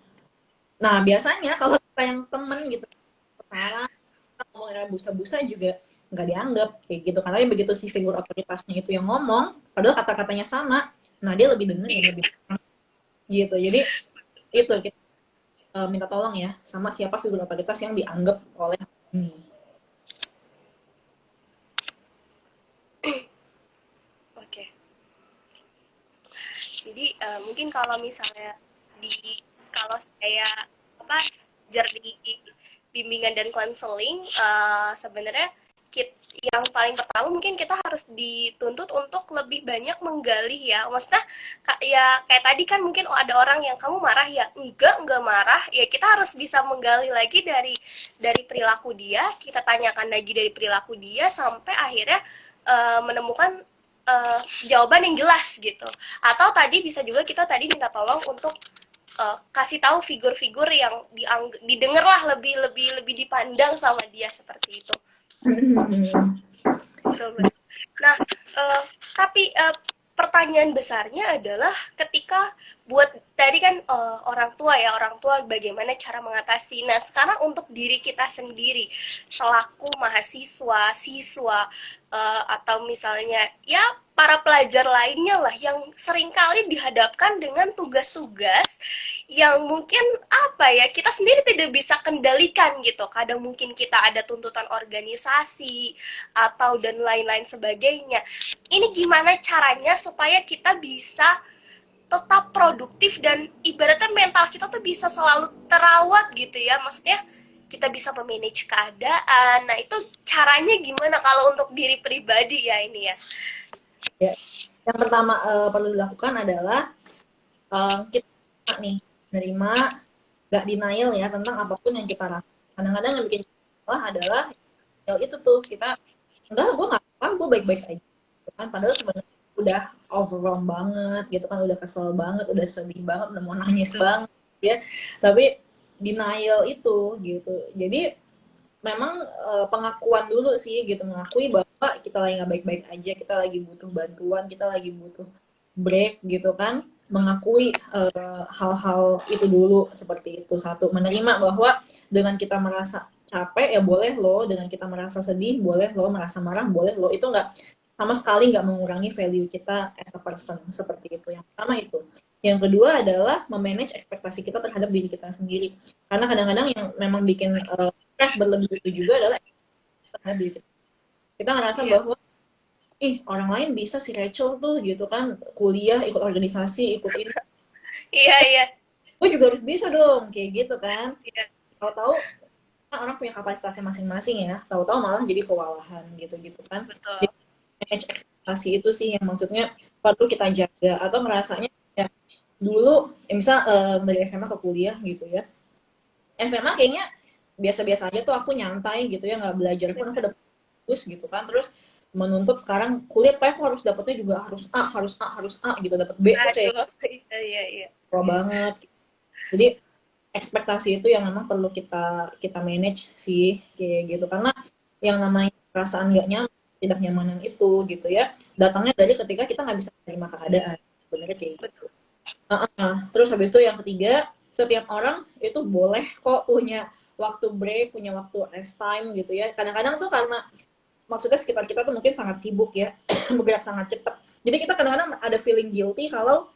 nah biasanya kalau kita yang temen gitu, sekarang ngomong busa-busa juga nggak dianggap kayak gitu, karena begitu si figur otoritasnya itu yang ngomong padahal kata-katanya sama, nah dia lebih dengerin lebih gitu. Jadi itu kita minta tolong ya sama siapa figur otoritas yang dianggap oleh ini. Oke. Jadi mungkin kalau misalnya di kalau saya apa di bimbingan dan konseling sebenarnya yang paling pertama mungkin kita harus dituntut untuk lebih banyak menggali ya, maksudnya ya kayak tadi kan mungkin ada orang yang kamu marah ya, enggak marah ya, kita harus bisa menggali lagi dari perilaku dia, kita tanyakan lagi dari perilaku dia sampai akhirnya menemukan jawaban yang jelas gitu. Atau tadi bisa juga kita tadi minta tolong untuk kasih tahu figur-figur yang didengar lah, lebih lebih lebih dipandang sama dia seperti itu. Betul, betul. Nah, tapi pertanyaan besarnya adalah ketika buat tadi kan orang tua ya, orang tua bagaimana cara mengatasi. Nah, sekarang untuk diri kita sendiri selaku mahasiswa, siswa atau misalnya ya para pelajar lainnya lah yang seringkali dihadapkan dengan tugas-tugas yang mungkin apa ya kita sendiri tidak bisa kendalikan gitu. Kadang mungkin kita ada tuntutan organisasi atau dan lain-lain sebagainya. Ini gimana caranya supaya kita bisa tetap produktif dan ibaratnya mental kita tuh bisa selalu terawat gitu ya, maksudnya kita bisa memanage keadaan. Nah itu caranya gimana kalau untuk diri pribadi ya ini ya? Ya. Yang pertama perlu dilakukan adalah kita nih menerima, gak denial ya tentang apapun yang kita rasakan. Kadang-kadang yang bikin salah adalah itu tuh kita enggak, gue nggak apa, gue baik-baik aja gitu kan, padahal sebenarnya udah overwhelmed banget gitu kan, udah kesel banget, udah sedih banget, udah mau nangis banget ya, tapi denial itu gitu. Jadi memang pengakuan dulu sih gitu, mengakui bahwa kita lagi nggak baik-baik aja, kita lagi butuh bantuan, kita lagi butuh break gitu kan, mengakui hal-hal itu dulu, seperti itu. Satu, menerima bahwa dengan kita merasa capek ya boleh loh, dengan kita merasa sedih boleh loh, merasa marah boleh loh, itu nggak sama sekali nggak mengurangi value kita as a person, seperti itu. Yang pertama itu. Yang kedua adalah memanage ekspektasi kita terhadap diri kita sendiri, karena kadang-kadang yang memang bikin stres berlebih itu juga adalah terhadap diri kita. Kita ngerasa Iya. bahwa ih orang lain bisa si Rachel tuh gitu kan, kuliah ikut organisasi ikut ini, Iya, iya, gue juga harus bisa dong kayak gitu kan. iya, Tahu-tahu kan orang punya kapasitasnya masing-masing ya, tahu-tahu malah jadi kewalahan gitu-gitu kan. betul. Jadi manage ekspektasi itu sih yang maksudnya perlu kita jaga. Atau ngerasanya ya dulu ya misal dari SMA ke kuliah gitu ya, SMA kayaknya biasa-biasa aja tuh, aku nyantai gitu ya, nggak belajar pun aku udah bagus gitu kan, terus menuntut sekarang kuliah apa aku harus dapetnya juga harus A, harus A, harus A gitu, dapet B tuh kayak Aduh, iya, iya, iya. tua banget. Jadi ekspektasi itu yang memang perlu kita kita manage sih kayak gitu, karena yang namanya perasaan nggak nyaman, tidak nyamanan itu gitu ya, datangnya dari ketika kita nggak bisa menerima keadaan, sebenarnya kayak gitu. Betul. Terus habis itu yang ketiga, setiap orang itu boleh kok punya waktu break, punya waktu rest time gitu ya. Kadang-kadang tuh karena maksudnya sekitar kita tuh mungkin sangat sibuk ya, bergerak sangat cepat. Jadi kita kadang-kadang ada feeling guilty kalau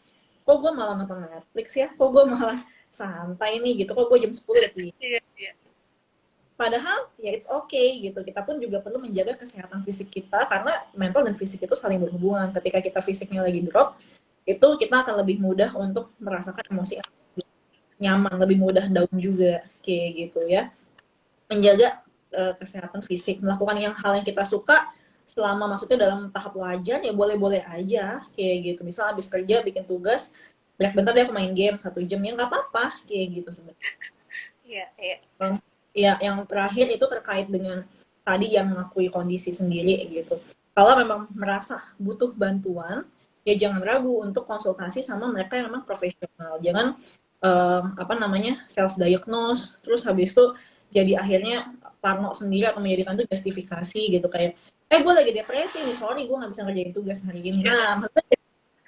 kok gue malah nonton Netflix ya, kok gue malah santai nih gitu, kok gue jam 10 udah tidur. Iya, iya. Padahal ya it's okay gitu. Kita pun juga perlu menjaga kesehatan fisik kita karena mental dan fisik itu saling berhubungan. Ketika kita fisiknya lagi drop, itu kita akan lebih mudah untuk merasakan emosi yang nyaman, lebih mudah down juga kayak gitu ya. Menjaga kesehatan fisik, melakukan hal yang kita suka selama maksudnya dalam tahap wajar ya boleh-boleh aja kayak gitu. Misal habis kerja bikin tugas, break bentar deh aku main game 1 jam ya nggak apa-apa kayak gitu sebenarnya. Iya, iya. Ya, yang terakhir itu terkait dengan tadi yang mengakui kondisi sendiri gitu. Kalau memang merasa butuh bantuan, ya jangan ragu untuk konsultasi sama mereka yang memang profesional. Jangan apa namanya self diagnose, terus habis itu jadi akhirnya parno sendiri atau menjadikan itu justifikasi gitu kayak, gue lagi depresi nih, sorry gue nggak bisa ngerjain tugas hari ini. Nah, maksudnya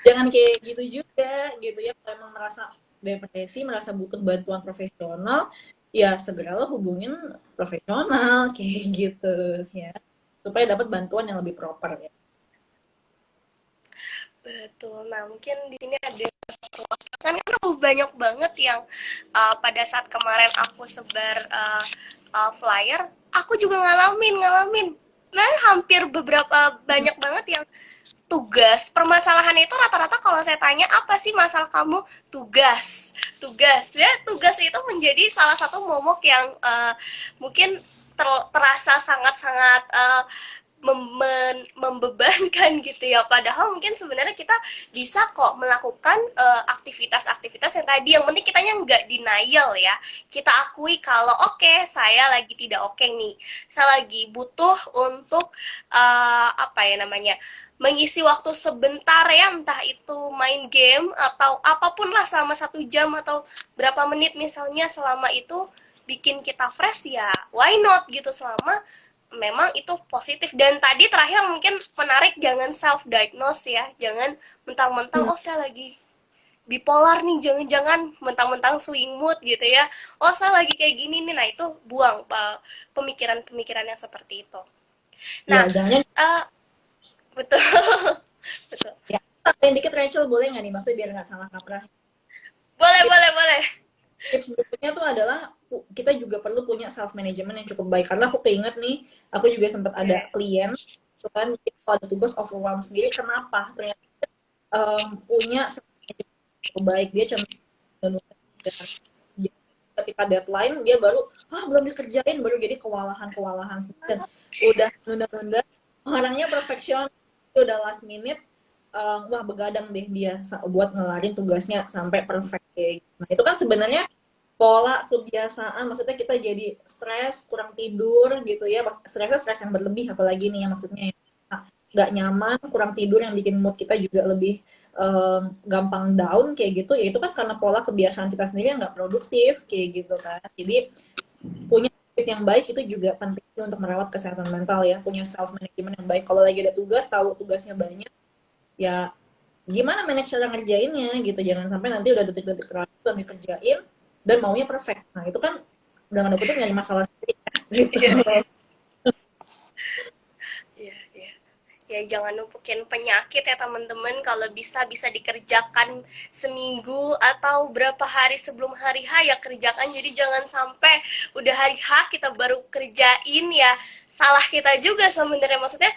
jangan kayak gitu juga gitu ya. Kalau emang merasa depresi, merasa butuh bantuan profesional, ya segeralah hubungin profesional kayak gitu ya, supaya dapat bantuan yang lebih proper ya. Betul. Nah, mungkin di sini ada kan banyak banget yang pada saat kemarin aku sebar flyer, aku juga ngalamin. Nah, hampir beberapa banyak banget yang tugas. Permasalahan itu rata-rata kalau saya tanya apa sih masalah kamu? Tugas. Ya, tugas itu menjadi salah satu momok yang mungkin terasa sangat-sangat membebankan gitu ya, padahal mungkin sebenarnya kita bisa kok melakukan aktivitas-aktivitas yang tadi, yang penting kitanya nggak denial ya, kita akui kalau oke, saya lagi tidak oke nih, saya lagi butuh untuk apa ya namanya, mengisi waktu sebentar ya, entah itu main game atau apapun lah selama 1 jam atau berapa menit misalnya, selama itu bikin kita fresh ya why not gitu, selama memang itu positif. Dan tadi terakhir mungkin menarik, jangan self diagnose ya, jangan mentang-mentang Hmm. oh saya lagi bipolar nih, jangan-jangan mentang-mentang swing mood gitu ya, oh saya lagi kayak gini nih. Nah itu buang pemikiran-pemikiran yang seperti itu. Ya Nah jangan uh, betul. Betul. ya, tambahin dikit Rachel boleh nggak nih, maksudnya biar nggak salah kaprah. Boleh, Tips, boleh, boleh. tips berikutnya tuh adalah kita juga perlu punya self management yang cukup baik, karena aku keinget nih, aku juga sempat ada Oke. klien itu kan kalau ada tugas overwhelm sendiri, kenapa ternyata punya self management yang cukup baik, dia cenderung ketika deadline dia baru belum dikerjain, baru jadi kewalahan dan udah nunda-nunda, orangnya perfeksionis, udah last minute, wah begadang deh dia buat ngelarin tugasnya sampai perfect kayak gitu. Nah itu kan sebenarnya pola kebiasaan, maksudnya kita jadi stres, kurang tidur gitu ya, stresnya stres yang berlebih apalagi nih ya, maksudnya nggak nyaman, kurang tidur yang bikin mood kita juga lebih gampang down kayak gitu, ya itu kan karena pola kebiasaan kita sendiri yang nggak produktif kayak gitu kan. Jadi punya habit yang baik itu juga penting untuk merawat kesehatan mental ya, punya self management yang baik. Kalau lagi ada tugas, tahu tugasnya banyak, ya gimana manage cara ngerjainnya gitu, jangan sampai nanti udah detik-detik terakhir belum dikerjain dan maunya perfect. Nah itu kan dengan tanda kutip nyari masalah sendiri ya, gitu. Iya, iya, iya. Ya jangan numpukin penyakit ya teman-teman, kalau bisa bisa dikerjakan seminggu atau berapa hari sebelum hari H ya kerjakan, jadi jangan sampai udah hari H kita baru kerjain, ya salah kita juga sebenarnya, maksudnya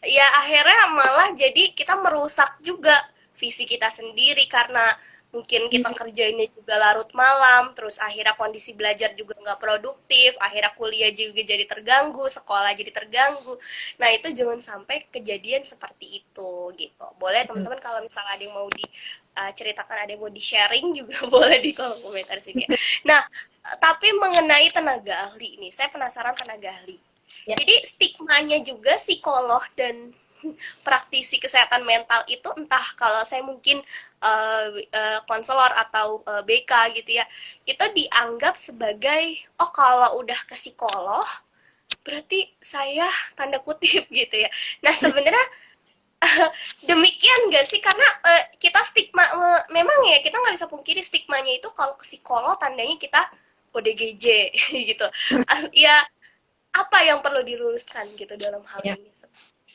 ya akhirnya malah jadi kita merusak juga visi kita sendiri, karena mungkin kita kerjainnya juga larut malam, terus akhirnya kondisi belajar juga nggak produktif, akhirnya kuliah juga jadi terganggu, sekolah jadi terganggu. Nah itu jangan sampai kejadian seperti itu gitu. Boleh teman-teman kalau misalnya ada yang mau diceritakan, ada yang mau di sharing juga boleh di kolom komentar sini. Nah tapi mengenai tenaga ahli ini, saya penasaran tenaga ahli. Ya. Jadi stigmanya juga psikolog dan praktisi kesehatan mental itu, entah kalau saya mungkin konselor atau BK gitu ya, itu dianggap sebagai oh kalau udah ke psikolog berarti saya tanda kutip gitu ya. Nah sebenarnya demikian nggak sih, karena kita stigma, memang ya kita nggak bisa pungkiri stigmanya itu kalau ke psikolog tandanya kita ODGJ gitu. Ya apa yang perlu diluruskan gitu dalam hal Ya. ini?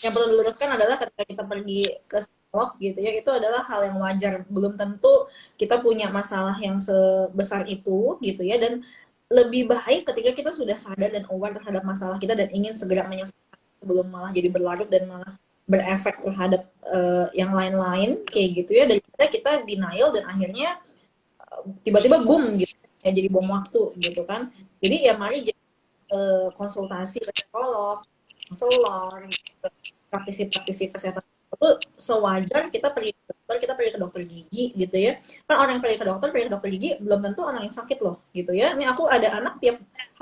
Yang perlu diluruskan adalah ketika kita pergi ke psikolog gitu ya, itu adalah hal yang wajar. Belum tentu kita punya masalah yang sebesar itu gitu ya, dan lebih baik ketika kita sudah sadar dan aware terhadap masalah kita dan ingin segera menyelesaikan sebelum malah jadi berlarut dan malah berefek terhadap yang lain-lain kayak gitu ya, daripada kita denial dan akhirnya tiba-tiba boom gitu ya, jadi bom waktu gitu kan. Jadi ya mari konsultasi ke psikolog, konselor, gitu. Praktisi-praktisi kesehatan itu sewajar kita pergi ke dokter, kita pergi ke dokter gigi gitu ya. Kan orang yang pergi ke dokter gigi belum tentu orang yang sakit loh gitu ya. Ini aku ada anak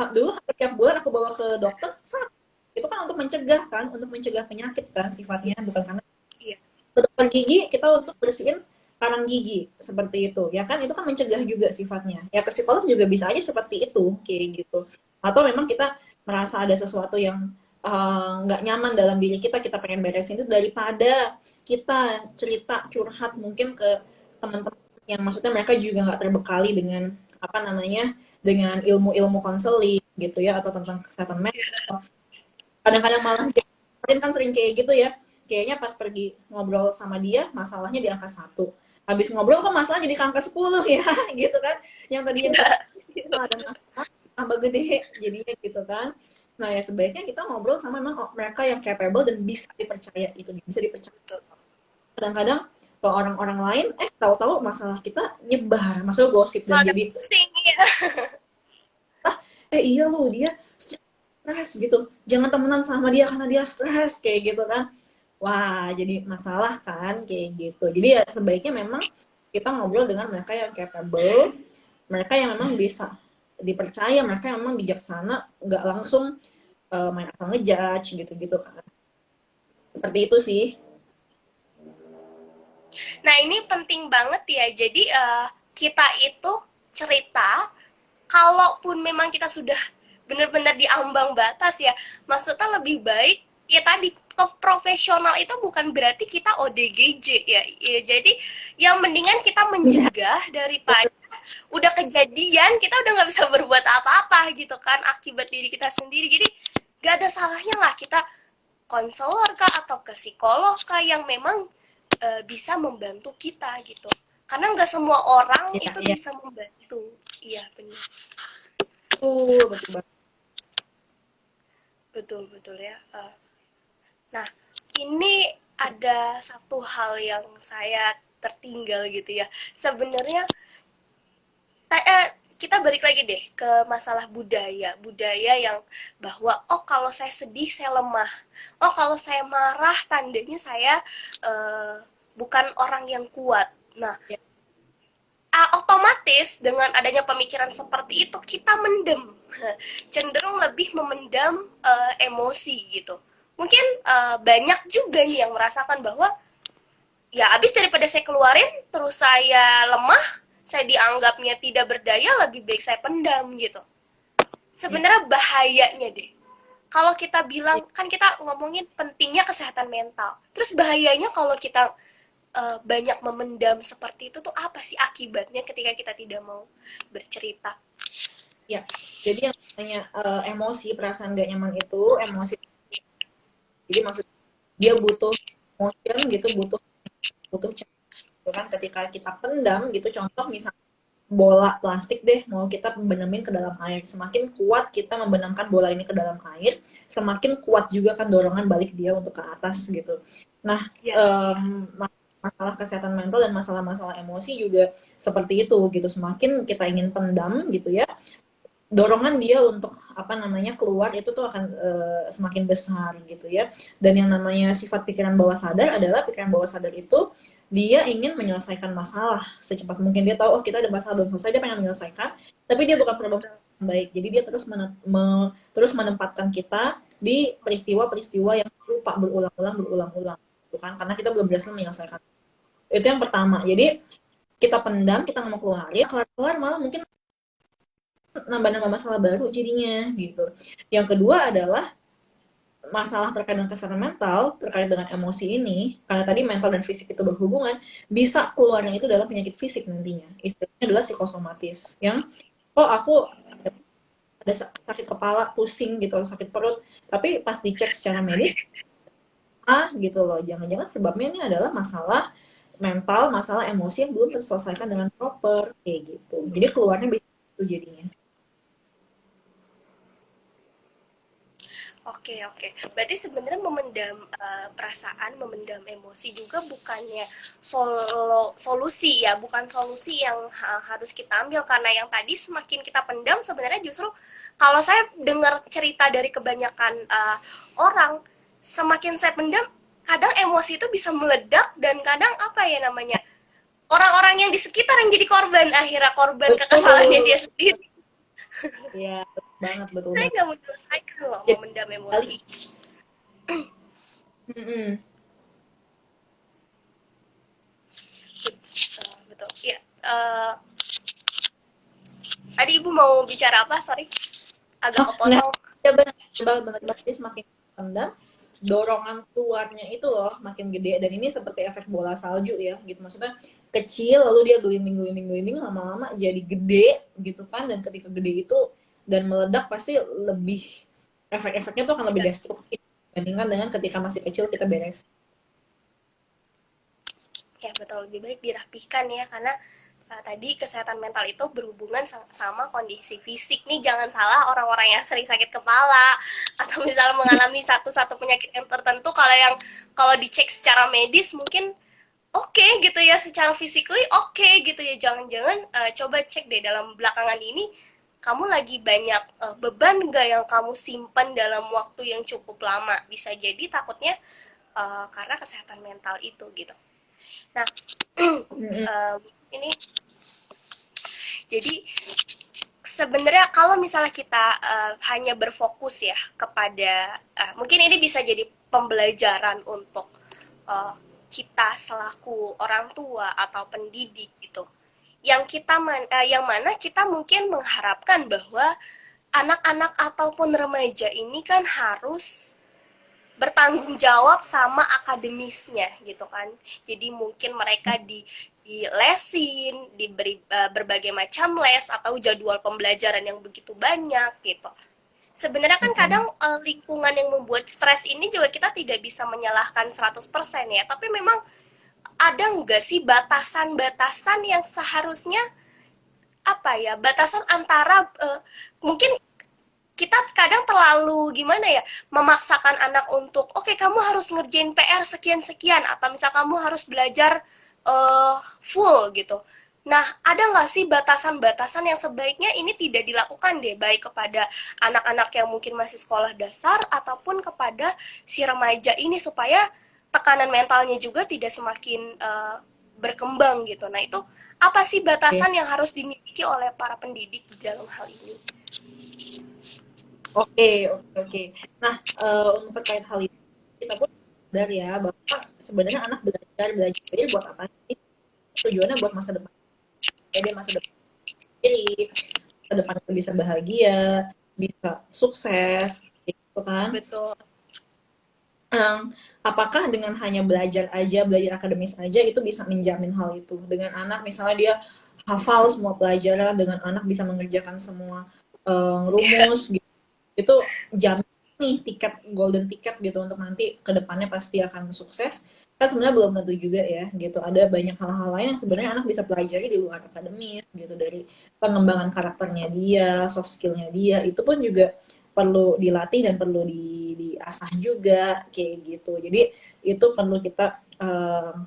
dulu tiap bulan aku bawa ke dokter sakit. Itu kan untuk mencegah kan, untuk mencegah penyakit kan sifatnya, bukan karena Iya. ke dokter gigi kita untuk bersihin karang gigi seperti itu ya kan, itu kan mencegah juga sifatnya ya. Ke psikolog juga bisa aja seperti itu kayak gitu, atau memang kita merasa ada sesuatu yang nggak nyaman dalam diri kita, kita pengen beresin itu, daripada kita cerita curhat mungkin ke teman-teman yang maksudnya mereka juga nggak terbekali dengan apa namanya, dengan ilmu-ilmu konseling gitu ya, atau tentang kesehatan mental. Kadang-kadang malah kan sering kayak gitu ya, kayaknya pas pergi ngobrol sama dia masalahnya di angka 1, habis ngobrol kok masalah jadi ke angka 10 ya gitu kan, yang tadinya ada masalah tambah gede jadinya gitu kan. Nah ya sebaiknya kita ngobrol sama memang mereka yang capable dan bisa dipercaya, itu bisa dipercaya. Betul. Kadang-kadang kalau orang-orang lain tahu-tahu masalah kita nyebar, masalah gosip dan Malah jadi pusing ya. iya loh dia stres gitu, jangan temenan sama dia karena dia stres kayak gitu kan. Wah jadi masalah kan kayak gitu. Jadi ya sebaiknya memang kita ngobrol dengan mereka yang capable, mereka yang memang bisa dipercaya, mereka yang memang bijaksana, nggak langsung main asal ngejudge gitu-gitu kan. Seperti itu sih. Nah, ini penting banget ya. Jadi kita itu cerita, kalaupun memang kita sudah benar-benar di ambang batas ya, maksudnya lebih baik ya tadi, ke profesional itu bukan berarti kita ODGJ ya. Ya jadi yang mendingan kita Iya. mencegah daripada udah kejadian kita udah nggak bisa berbuat apa-apa gitu kan akibat diri kita sendiri. Jadi gak ada salahnya lah kita konselor kah atau ke psikolog kah yang memang bisa membantu kita gitu, karena nggak semua orang Iya, itu iya. bisa membantu. Iya benar. Betul banget. Betul betul ya. Nah, ini ada satu hal yang saya tertinggal gitu ya, sebenarnya kita balik lagi deh ke masalah budaya yang bahwa oh kalau saya sedih saya lemah, oh kalau saya marah tandanya saya bukan orang yang kuat. Nah, Ya, otomatis dengan adanya pemikiran seperti itu kita mendem, cenderung lebih memendam emosi gitu. Mungkin banyak juga nih yang merasakan bahwa ya abis daripada saya keluarin terus saya lemah, saya dianggapnya tidak berdaya, lebih baik saya pendam gitu. ya, Sebenarnya bahayanya deh, kalau kita ya. bilang kan kita ngomongin pentingnya kesehatan mental, terus bahayanya kalau kita banyak memendam seperti itu tuh apa sih akibatnya ketika kita tidak mau bercerita? Ya. Jadi yang namanya emosi, perasaan gak nyaman itu emosi. Jadi maksud dia butuh motion gitu, butuh butuh gitu kan. Ketika kita pendam gitu, contoh misalnya bola plastik deh mau kita benemin ke dalam air, semakin kuat kita membenamkan bola ini ke dalam air, semakin kuat juga kan dorongan balik dia untuk ke atas gitu. Nah, Ya, masalah kesehatan mental dan masalah-masalah emosi juga seperti itu gitu, semakin kita ingin pendam gitu ya, dorongan dia untuk apa namanya keluar itu tuh akan semakin besar gitu ya. Dan yang namanya sifat pikiran bawah sadar adalah pikiran bawah sadar itu dia ingin menyelesaikan masalah secepat mungkin. Dia tahu oh kita ada masalah belum selesai, dia pengen menyelesaikan, tapi dia bukan problem yang baik. Jadi dia terus menempatkan kita di peristiwa-peristiwa yang lupa berulang-ulang gitu kan, karena kita belum berhasil menyelesaikan. Itu yang pertama. Jadi kita pendam, kita nggak mau keluar ya, kelar malah mungkin nambah-nambah masalah baru jadinya gitu. Yang kedua adalah masalah terkait dengan kesehatan mental, terkait dengan emosi ini, karena tadi mental dan fisik itu berhubungan, bisa keluarnya itu dalam penyakit fisik nantinya. Istilahnya adalah psikosomatis. Yang, oh aku ada sakit kepala, pusing gitu, sakit perut, tapi pas dicek secara medis, gitu loh. Jangan-jangan sebabnya ini adalah masalah mental, masalah emosi yang belum terselesaikan dengan proper kayak gitu. Jadi keluarnya bisa itu jadinya. Oke, oke. Berarti sebenarnya memendam perasaan, memendam emosi juga bukannya solusi ya, bukan solusi yang harus kita ambil, karena yang tadi semakin kita pendam sebenarnya justru kalau saya dengar cerita dari kebanyakan orang, semakin saya pendam, kadang emosi itu bisa meledak dan kadang apa ya namanya? Orang-orang yang di sekitar yang jadi korban, akhirnya korban kekesalannya Betul. dia sendiri. Iya, betul banget, betul Saya banget. nggak menyelesaikan loh Jadi memendam balik. emosi. Mm-mm. Betul. Iya. Tadi ibu mau bicara apa? Sorry, agak Oh, nah, kepotong. ya benar, benar, berarti semakin pendam, dorongan keluarnya itu loh makin gede, dan ini seperti efek bola salju ya, gitu. Maksudnya kecil, lalu dia gelinding, gelinding, gelinding, lama-lama jadi gede, gitu kan, dan ketika gede itu dan meledak pasti lebih, efek-efeknya tuh akan lebih Ya, destruktif dibandingkan dengan ketika masih kecil kita beres. ya betul. Lebih baik dirapihkan ya, karena tadi kesehatan mental itu berhubungan sama kondisi fisik nih. Jangan salah orang-orang yang sering sakit kepala atau misalnya mengalami satu-satu penyakit yang tertentu, kalau dicek secara medis mungkin oke gitu ya, secara physically oke gitu ya, jangan-jangan coba cek deh dalam belakangan ini kamu lagi banyak beban nggak yang kamu simpan dalam waktu yang cukup lama, bisa jadi takutnya karena kesehatan mental itu gitu. Nah, Mm-mm. ini jadi sebenarnya kalau misalnya kita hanya berfokus ya kepada mungkin ini bisa jadi pembelajaran untuk uh, kita selaku orang tua atau pendidik gitu, yang mana kita mungkin mengharapkan bahwa anak-anak ataupun remaja ini kan harus bertanggung jawab sama akademisnya gitu kan. Jadi mungkin mereka di lesin, diberi berbagai macam les atau jadwal pembelajaran yang begitu banyak gitu. Sebenarnya kan Mm-mm. kadang lingkungan yang membuat stres ini juga kita tidak bisa menyalahkan 100% ya, tapi memang ada nggak sih batasan-batasan yang seharusnya apa ya, batasan antara mungkin kita kadang terlalu gimana ya, memaksakan anak untuk oke, kamu harus ngerjain PR sekian-sekian atau misal kamu harus belajar full gitu. Nah, ada nggak sih batasan-batasan yang sebaiknya ini tidak dilakukan deh, baik kepada anak-anak yang mungkin masih sekolah dasar ataupun kepada si remaja ini, supaya tekanan mentalnya juga tidak semakin berkembang gitu. Nah, itu apa sih Oke, batasan yang harus dimiliki oleh para pendidik dalam hal ini? oke, oke, oke. Nah, untuk terkait hal itu, kita pun sadar ya bahwa sebenarnya anak belajar belajar belajar buat apa sih? Tujuannya buat masa depan. Ya, dia masa depan sendiri, masa depan bisa bahagia, bisa sukses, gitu kan. Betul. Em, apakah dengan hanya belajar aja, belajar akademis aja itu bisa menjamin hal itu? Dengan anak misalnya dia hafal semua pelajaran, dengan anak bisa mengerjakan semua rumus gitu, itu jamin nih tiket, golden ticket gitu untuk nanti kedepannya pasti akan sukses. Kan sebenarnya belum tentu juga ya gitu, ada banyak hal-hal lain yang sebenarnya anak bisa pelajari di luar akademis gitu, dari pengembangan karakternya dia, soft skillnya dia, itu pun juga perlu dilatih dan perlu diasah juga kayak gitu. Jadi itu perlu kita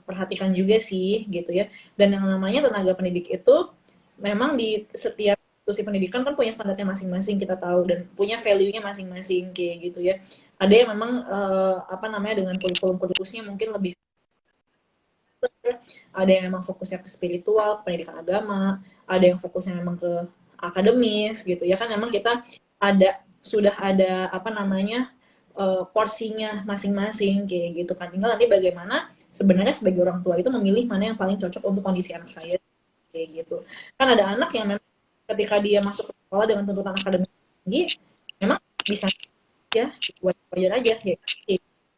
perhatikan juga sih gitu ya. Dan yang namanya tenaga pendidik itu memang di setiap institusi pendidikan kan punya standarnya masing-masing, kita tahu, dan punya value-nya masing-masing kayak gitu ya. Ada yang memang apa namanya, dengan kurikulum-kurikulumnya mungkin lebih, ada yang memang fokusnya ke spiritual, ke pendidikan agama, ada yang fokusnya memang ke akademis gitu ya, kan memang kita sudah ada apa namanya, porsinya masing-masing kayak gitu kan. Tinggal nanti bagaimana sebenarnya sebagai orang tua itu memilih mana yang paling cocok untuk kondisi anak saya kayak gitu. Kan ada anak yang memang ketika dia masuk ke sekolah dengan tuntutan akademik tinggi, memang bisa ya wajar aja ya.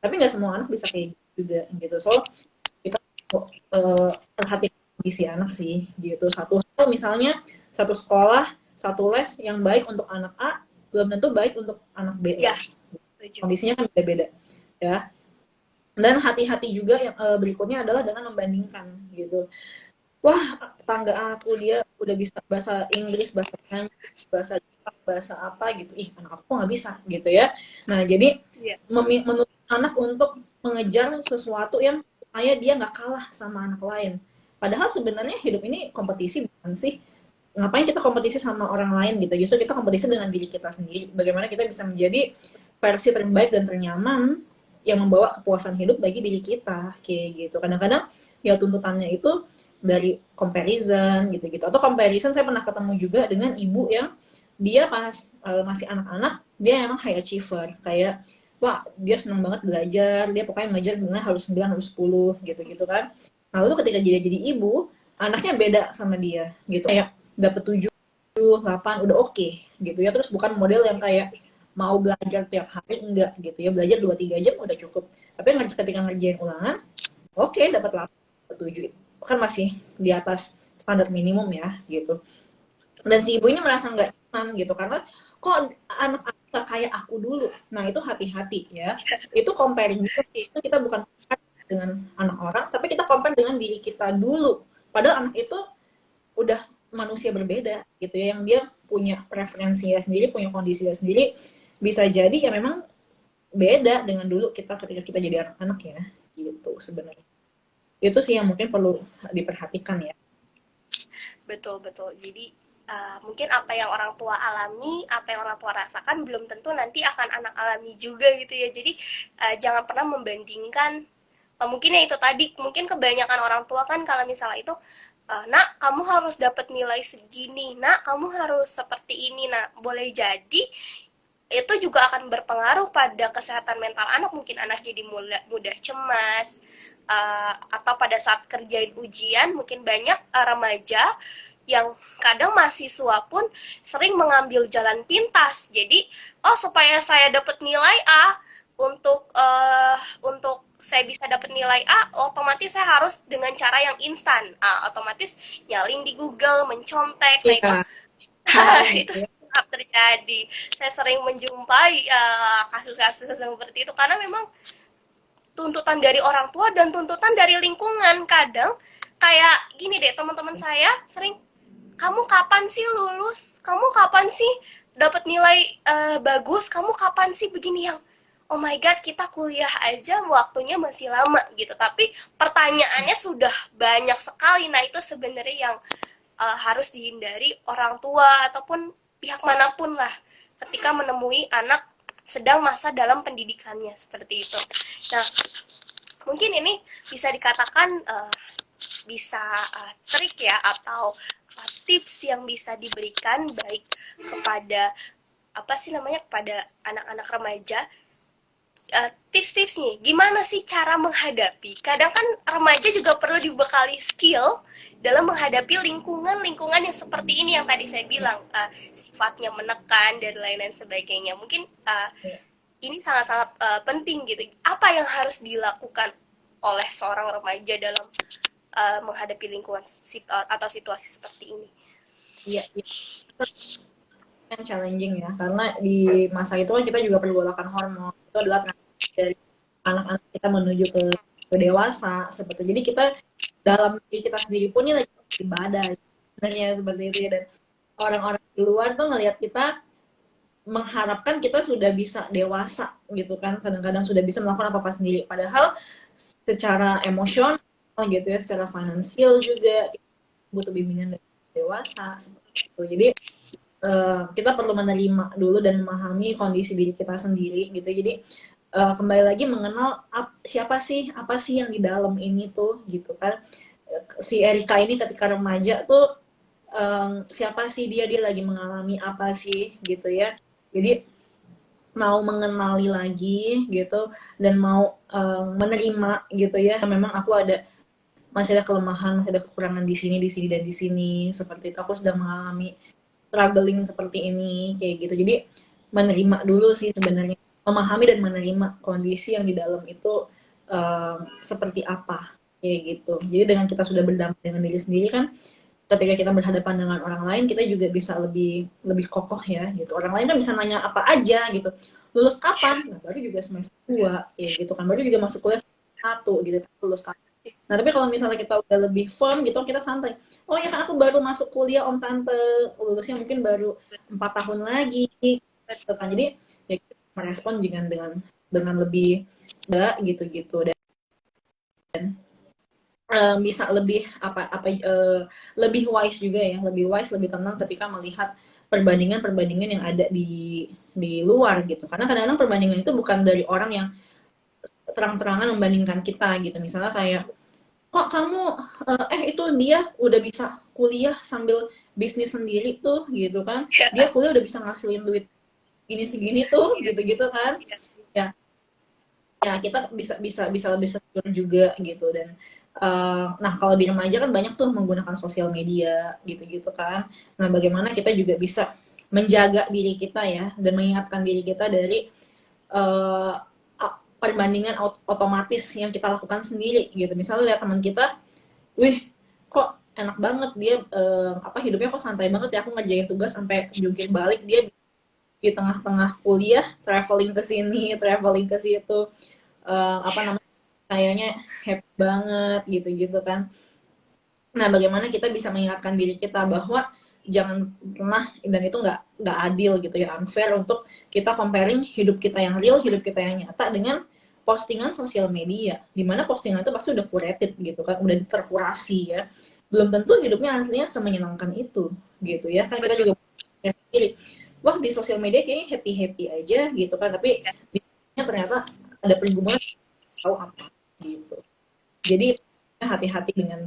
Tapi nggak semua anak bisa kayak gitu juga gitu. So kita perhatikan kondisi anak sih gitu. Satu hal misalnya, satu sekolah, satu les yang baik untuk anak A belum tentu baik untuk anak B Ya, loh. setuju. Kondisinya kan beda-beda ya. Dan hati-hati juga yang berikutnya adalah dengan membandingkan gitu. Wah, tetangga aku dia udah bisa bahasa Inggris, bahasa Prancis, bahasa Jepang, bahasa apa gitu. Ih, anak aku nggak bisa gitu ya. Nah, jadi Iya. menuntut anak untuk mengejar sesuatu yang supaya dia nggak kalah sama anak lain. Padahal sebenarnya hidup ini kompetisi bukan sih? Ngapain kita kompetisi sama orang lain gitu? Justru kita kompetisi dengan diri kita sendiri. Bagaimana kita bisa menjadi versi terbaik dan ternyaman yang membawa kepuasan hidup bagi diri kita kayak gitu. Kadang-kadang ya tuntutannya itu dari comparison gitu-gitu, atau comparison saya pernah ketemu juga dengan ibu yang dia pas masih anak-anak dia emang high achiever, kayak wah dia seneng banget belajar, dia pokoknya ngajar benar harus 9 harus 10 gitu-gitu kan. Nah lalu ketika dia jadi ibu, anaknya beda sama dia gitu, kayak dapet 7 8 udah oke gitu ya, terus bukan model yang kayak mau belajar tiap hari, enggak gitu ya, belajar 2 3 jam udah cukup, tapi ketika ngerjain ulangan oke dapat 8 7 kan masih di atas standar minimum ya gitu. Dan si ibu ini merasa nggak nyaman gitu karena kok anak aku nggak kayak aku dulu. Nah itu hati-hati ya. Itu comparing juga. Itu kita bukan compare dengan anak orang, tapi kita compare dengan diri kita dulu. Padahal anak itu udah manusia berbeda gitu ya, yang dia punya preferensinya sendiri, punya kondisinya sendiri. Bisa jadi ya memang beda dengan dulu kita ketika kita jadi anak-anak ya gitu sebenarnya. Itu sih yang mungkin perlu diperhatikan ya. Betul, betul. Jadi mungkin apa yang orang tua alami, apa yang orang tua rasakan belum tentu nanti akan anak alami juga gitu ya. Jadi jangan pernah membandingkan. Mungkin ya itu tadi, mungkin kebanyakan orang tua kan kalau misalnya itu, nak kamu harus dapat nilai segini, nak kamu harus seperti ini. Nah boleh jadi itu juga akan berpengaruh pada kesehatan mental anak. Mungkin anak jadi mudah cemas, atau pada saat kerjain ujian mungkin banyak remaja yang kadang mahasiswa pun sering mengambil jalan pintas. Jadi, oh supaya saya dapat nilai A, untuk saya bisa dapat nilai A, otomatis saya harus dengan cara yang instan. Otomatis nyalin di Google, mencontek. Nah itu Iya, hal itu gitu ya. sangat terjadi. Saya sering menjumpai kasus-kasus seperti itu karena memang tuntutan dari orang tua dan tuntutan dari lingkungan. Kadang kayak gini deh, teman-teman saya sering, kamu kapan sih lulus, kamu kapan sih dapat nilai bagus, kamu kapan sih begini, yang oh my god, kita kuliah aja waktunya masih lama gitu, tapi pertanyaannya sudah banyak sekali. Nah itu sebenarnya yang harus dihindari orang tua ataupun pihak manapun lah ketika menemui anak sedang masa dalam pendidikannya seperti itu. Nah, mungkin ini bisa dikatakan bisa trik ya, atau tips yang bisa diberikan baik kepada apa sih namanya, kepada anak-anak remaja. Tips-tips nih, gimana sih cara menghadapi? Kadang kan remaja juga perlu dibekali skill dalam menghadapi lingkungan-lingkungan yang seperti ini yang tadi saya bilang, sifatnya menekan dan lain-lain sebagainya. Mungkin ini sangat-sangat penting gitu. Apa yang harus dilakukan oleh seorang remaja dalam menghadapi lingkungan atau situasi seperti ini? Iya, iya. Yang challenging ya, karena di masa itu kan kita juga perlu golakan hormon. Itu adalah transisi dari anak-anak kita menuju ke dewasa seperti. Jadi kita dalam diri kita sendiri pun ini lagi ibadah sebenarnya seperti itu ya. Dan orang-orang di luar tuh ngelihat kita, mengharapkan kita sudah bisa dewasa gitu kan, kadang-kadang sudah bisa melakukan apa-apa sendiri, padahal secara emosional gitu ya, secara finansial juga butuh bimbingan dari dewasa seperti itu. Jadi kita perlu menerima dulu dan memahami kondisi diri kita sendiri gitu. Jadi kembali lagi mengenal siapa sih, apa sih yang di dalam ini tuh gitu kan. Si Erika ini ketika remaja tuh siapa sih dia lagi mengalami apa sih gitu ya. Jadi mau mengenali lagi gitu dan mau menerima gitu ya. Memang aku masih ada kelemahan, masih ada kekurangan di sini, di sini dan di sini. Seperti itu aku sedang mengalami struggling seperti ini kayak gitu. Jadi menerima dulu sih sebenarnya, memahami dan menerima kondisi yang di dalam itu seperti apa kayak gitu. Jadi dengan kita sudah berdamai dengan diri sendiri kan, ketika kita berhadapan dengan orang lain kita juga bisa lebih kokoh ya gitu. Orang lain kan bisa nanya apa aja gitu, lulus kapan, nah baru juga semester 2 kayak gitu kan, baru juga masuk kuliah satu gitu, lulus kan. Nah tapi kalau misalnya kita udah lebih firm gitu, kita santai. Oh ya kan aku baru masuk kuliah om tante, lulusnya mungkin baru 4 tahun lagi, gitu kan. Jadi ya kita merespon dengan lebih enggak gitu-gitu dan bisa lebih lebih wise juga ya, lebih wise, lebih tenang ketika melihat perbandingan-perbandingan yang ada di luar gitu. Karena kadang-kadang perbandingan itu bukan dari orang yang terang-terangan membandingkan kita gitu. Misalnya kayak kok kamu itu dia udah bisa kuliah sambil bisnis sendiri tuh gitu kan. Dia kuliah udah bisa ngasilin duit ini segini tuh gitu-gitu kan. Ya, ya kita bisa lebih secure juga gitu dan nah kalau di remaja kan banyak tuh menggunakan sosial media gitu-gitu kan. Nah bagaimana kita juga bisa menjaga diri kita ya dan mengingatkan diri kita dari uh, perbandingan otomatis yang kita lakukan sendiri gitu. Misalnya lihat teman kita, wih kok enak banget dia hidupnya kok santai banget ya, aku ngerjain tugas sampai jungkir balik, dia di tengah-tengah kuliah traveling ke sini, traveling ke situ, namanya kayaknya happy banget gitu-gitu kan. Nah, bagaimana kita bisa mengingatkan diri kita bahwa jangan pernah, dan itu nggak adil gitu ya, unfair untuk kita comparing hidup kita yang real, hidup kita yang nyata dengan postingan sosial media, dimana postingan itu pasti udah curated gitu kan, udah terkurasi ya, belum tentu hidupnya aslinya semenyenangkan itu gitu ya kan. Kita juga sendiri, wah di sosial media kayaknya happy happy aja gitu kan, tapi di ternyata ada pergumulan, tahu apa gitu. Jadi hati-hati dengan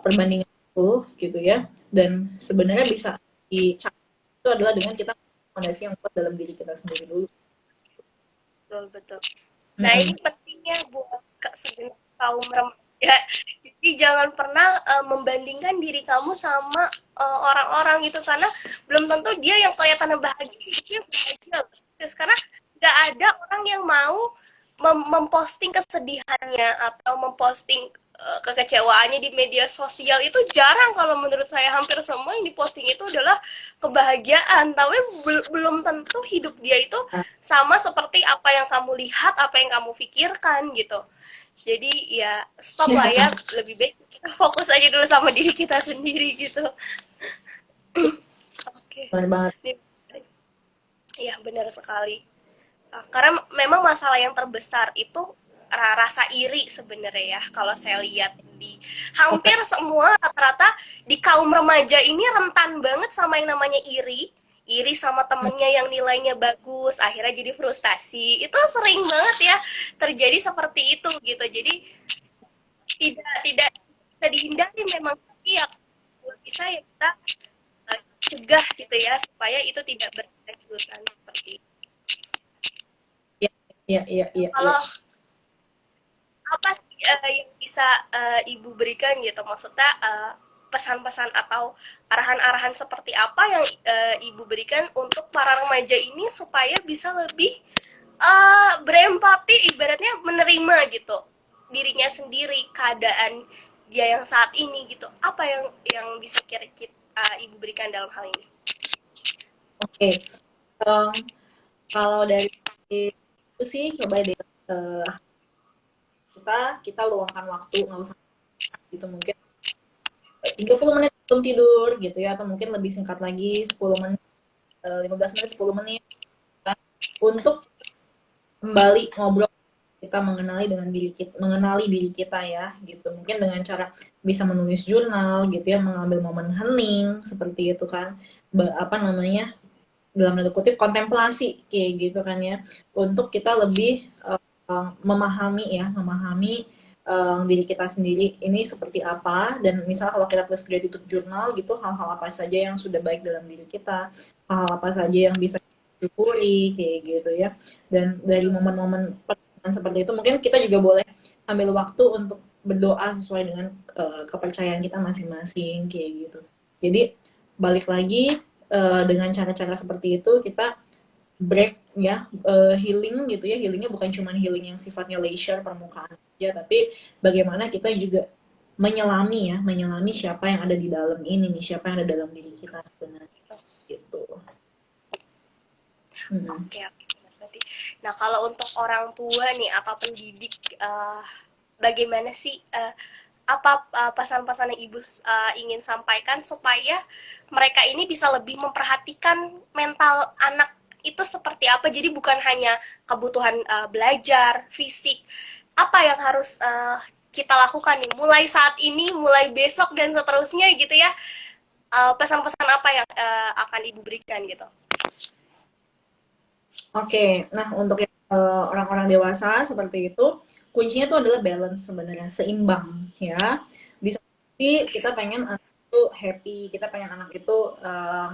perbandingan itu gitu ya, dan sebenarnya bisa dicapai itu adalah dengan kita fondasi yang kuat dalam diri kita sendiri dulu. Betul, betul. Nah, ini pentingnya buat sebenarnya kaum remaja. Jadi jangan pernah membandingkan diri kamu sama orang-orang gitu, karena belum tentu dia yang kelihatan bahagia, dia bahagia. Terus karena nggak ada orang yang mau memposting kesedihannya atau memposting kekecewaannya di media sosial. Itu jarang, kalau menurut saya hampir semua yang diposting itu adalah kebahagiaan, tapi belum tentu hidup dia itu sama seperti apa yang kamu lihat, apa yang kamu pikirkan gitu. Jadi ya stop lah ya, lebih baik kita fokus aja dulu sama diri kita sendiri gitu. Oke. Benar banget. Iya, benar sekali. Karena memang masalah yang terbesar itu rasa iri sebenarnya ya, kalau saya lihat di hampir semua rata-rata di kaum remaja ini rentan banget sama yang namanya iri sama temennya yang nilainya bagus, akhirnya jadi frustasi. Itu sering banget ya terjadi seperti itu gitu. Jadi tidak bisa dihindari memang, tapi ya bisa ya kita cegah gitu ya supaya itu tidak berkelanjutan seperti itu. Iya. Kalau apa sih yang bisa Ibu berikan gitu, maksudnya pesan-pesan atau arahan-arahan seperti apa yang Ibu berikan untuk para remaja ini supaya bisa lebih berempati, ibaratnya menerima gitu dirinya sendiri, keadaan dia yang saat ini gitu. Apa yang bisa kira-kira Ibu berikan dalam hal ini? Oke. Kalau dari itu sih coba deh kita luangkan waktu, nggak usah gitu, mungkin 30 menit sebelum tidur gitu ya, atau mungkin lebih singkat lagi 10 menit, 15 menit, 10 menit untuk kembali ngobrol, kita mengenali diri kita ya gitu. Mungkin dengan cara bisa menulis jurnal gitu ya, mengambil momen hening seperti itu kan, dalam tanda kutip kontemplasi kayak gitu kan ya, untuk kita lebih memahami diri kita sendiri ini seperti apa. Dan misalnya kalau kita tulis gratitude journal gitu, hal-hal apa saja yang sudah baik dalam diri kita, hal apa saja yang bisa kita syukuri kayak gitu ya. Dan dari momen-momen seperti itu mungkin kita juga boleh ambil waktu untuk berdoa sesuai dengan kepercayaan kita masing-masing kayak gitu. Jadi balik lagi dengan cara-cara seperti itu kita break ya, healing gitu ya. Healingnya bukan cuma healing yang sifatnya leisure permukaan aja, tapi bagaimana kita juga menyelami siapa yang ada di dalam ini nih, siapa yang ada dalam diri kita sebenarnya gitu. Oke. berarti. Nah, kalau untuk orang tua nih atau pendidik, bagaimana sih apa pesan-pesan yang Ibu ingin sampaikan supaya mereka ini bisa lebih memperhatikan mental anak itu seperti apa? Jadi bukan hanya kebutuhan belajar, fisik, apa yang harus kita lakukan nih mulai saat ini, mulai besok dan seterusnya gitu ya. Pesan-pesan apa yang akan Ibu berikan gitu? Oke, nah untuk yang orang-orang dewasa seperti itu, kuncinya tuh adalah balance sebenarnya, seimbang ya. Bisa sih kita pengen anak itu happy, kita pengen anak itu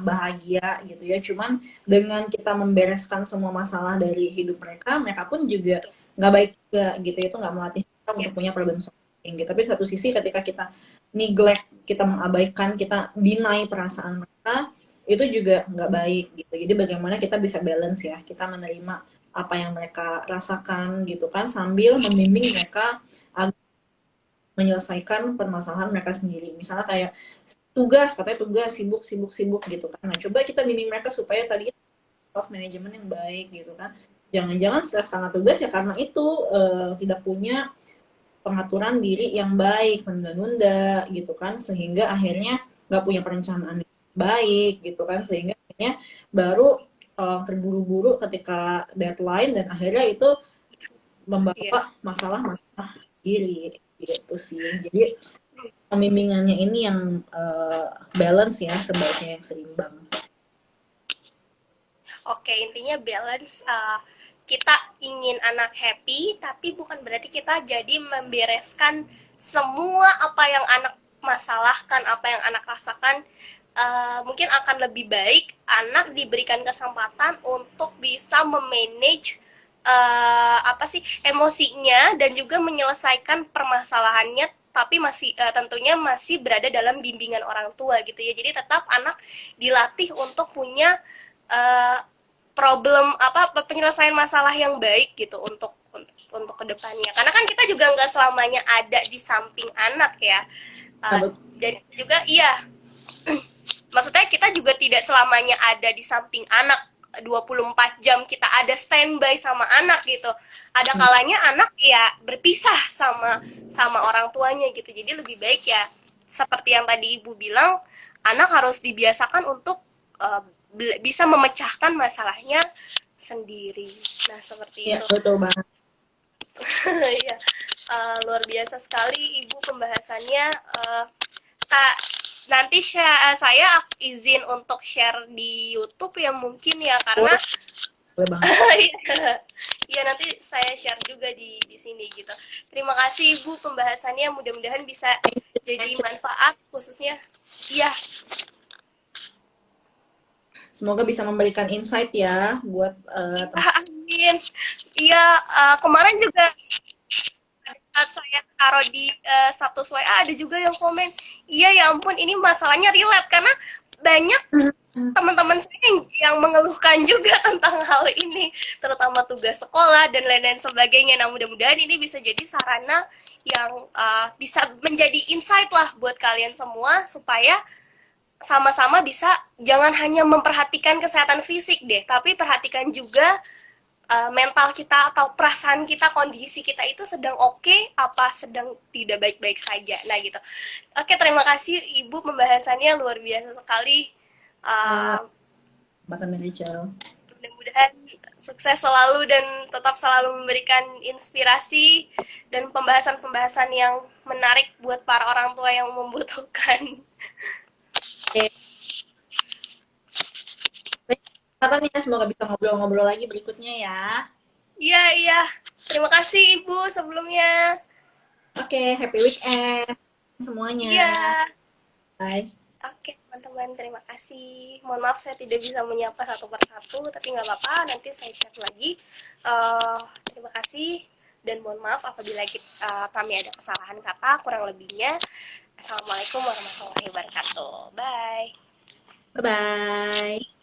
bahagia gitu ya. Cuman dengan kita membereskan semua masalah dari hidup mereka, mereka pun juga nggak baik juga gitu. Itu nggak melatih kita untuk punya problem solving gitu. Tapi di satu sisi ketika kita neglect, kita mengabaikan, kita deny perasaan mereka, itu juga nggak baik gitu. Jadi bagaimana kita bisa balance ya, kita menerima apa yang mereka rasakan gitu kan, sambil membimbing mereka agar menyelesaikan permasalahan mereka sendiri. Misalnya kayak tugas, katanya tugas sibuk sibuk sibuk gitu kan. Nah coba kita bimbing mereka supaya tadi self management yang baik gitu kan. Jangan-jangan stres karena tugas ya karena itu tidak punya pengaturan diri yang baik, menunda-nunda gitu kan, sehingga akhirnya nggak punya perencanaan yang baik gitu kan, sehingga akhirnya baru terburu-buru ketika deadline dan akhirnya itu Iya. membawa masalah-masalah sendiri gitu sih. Jadi pembimbingannya ini yang balance ya, sebaiknya yang seimbang. Oke, intinya balance. Kita ingin anak happy, tapi bukan berarti kita jadi membereskan semua apa yang anak masalahkan, apa yang anak rasakan. Mungkin akan lebih baik anak diberikan kesempatan untuk bisa memanage apa sih emosinya dan juga menyelesaikan permasalahannya, tapi masih tentunya masih berada dalam bimbingan orang tua gitu ya. Jadi tetap anak dilatih untuk punya uh, problem apa penyelesaian masalah yang baik gitu untuk kedepannya, karena kan kita juga nggak selamanya ada di samping anak ya. Nah, uh, jadi juga iya, maksudnya kita juga tidak selamanya ada di samping anak 24 jam kita ada standby sama anak gitu. Ada kalanya anak ya berpisah sama orang tuanya gitu. Jadi lebih baik ya seperti yang tadi Ibu bilang, anak harus dibiasakan untuk uh, bisa memecahkan masalahnya sendiri. Nah, seperti ya itu. betul banget. Ya, luar biasa sekali Ibu pembahasannya. Kak, nanti saya izin untuk share di YouTube ya mungkin ya, karena Boleh, boleh banget. ya nanti saya share juga di sini gitu. Terima kasih Ibu pembahasannya, mudah-mudahan bisa jadi manfaat khususnya. Iya. Semoga bisa memberikan insight ya buat Amin. Iya, kemarin juga saya taruh di status WA ada juga yang komen, iya ya ampun ini masalahnya relate, karena banyak teman-teman. teman-teman saya yang mengeluhkan juga tentang hal ini, terutama tugas sekolah dan lain-lain sebagainya. Nah, mudah-mudahan ini bisa jadi sarana yang bisa menjadi insight lah buat kalian semua, supaya sama-sama bisa jangan hanya memperhatikan kesehatan fisik deh, tapi perhatikan juga mental kita atau perasaan kita, kondisi kita itu sedang oke, apa sedang tidak baik-baik saja. Nah gitu. Oke, terima kasih Ibu pembahasannya luar biasa sekali. Mbak Rachel. Mudah-mudahan sukses selalu dan tetap selalu memberikan inspirasi dan pembahasan-pembahasan yang menarik buat para orang tua yang membutuhkan. Oke. Kesempatan ya, semoga bisa ngobrol-ngobrol lagi berikutnya ya. Iya, iya. Terima kasih Ibu sebelumnya. Oke, happy weekend semuanya. Iya. Bye. Oke, teman-teman, terima kasih. Mohon maaf saya tidak bisa menyapa satu persatu, tapi nggak apa-apa, nanti saya share lagi. Terima kasih, dan mohon maaf apabila kami ada kesalahan kata, kurang lebihnya. Assalamualaikum warahmatullahi wabarakatuh. Bye. Bye-bye.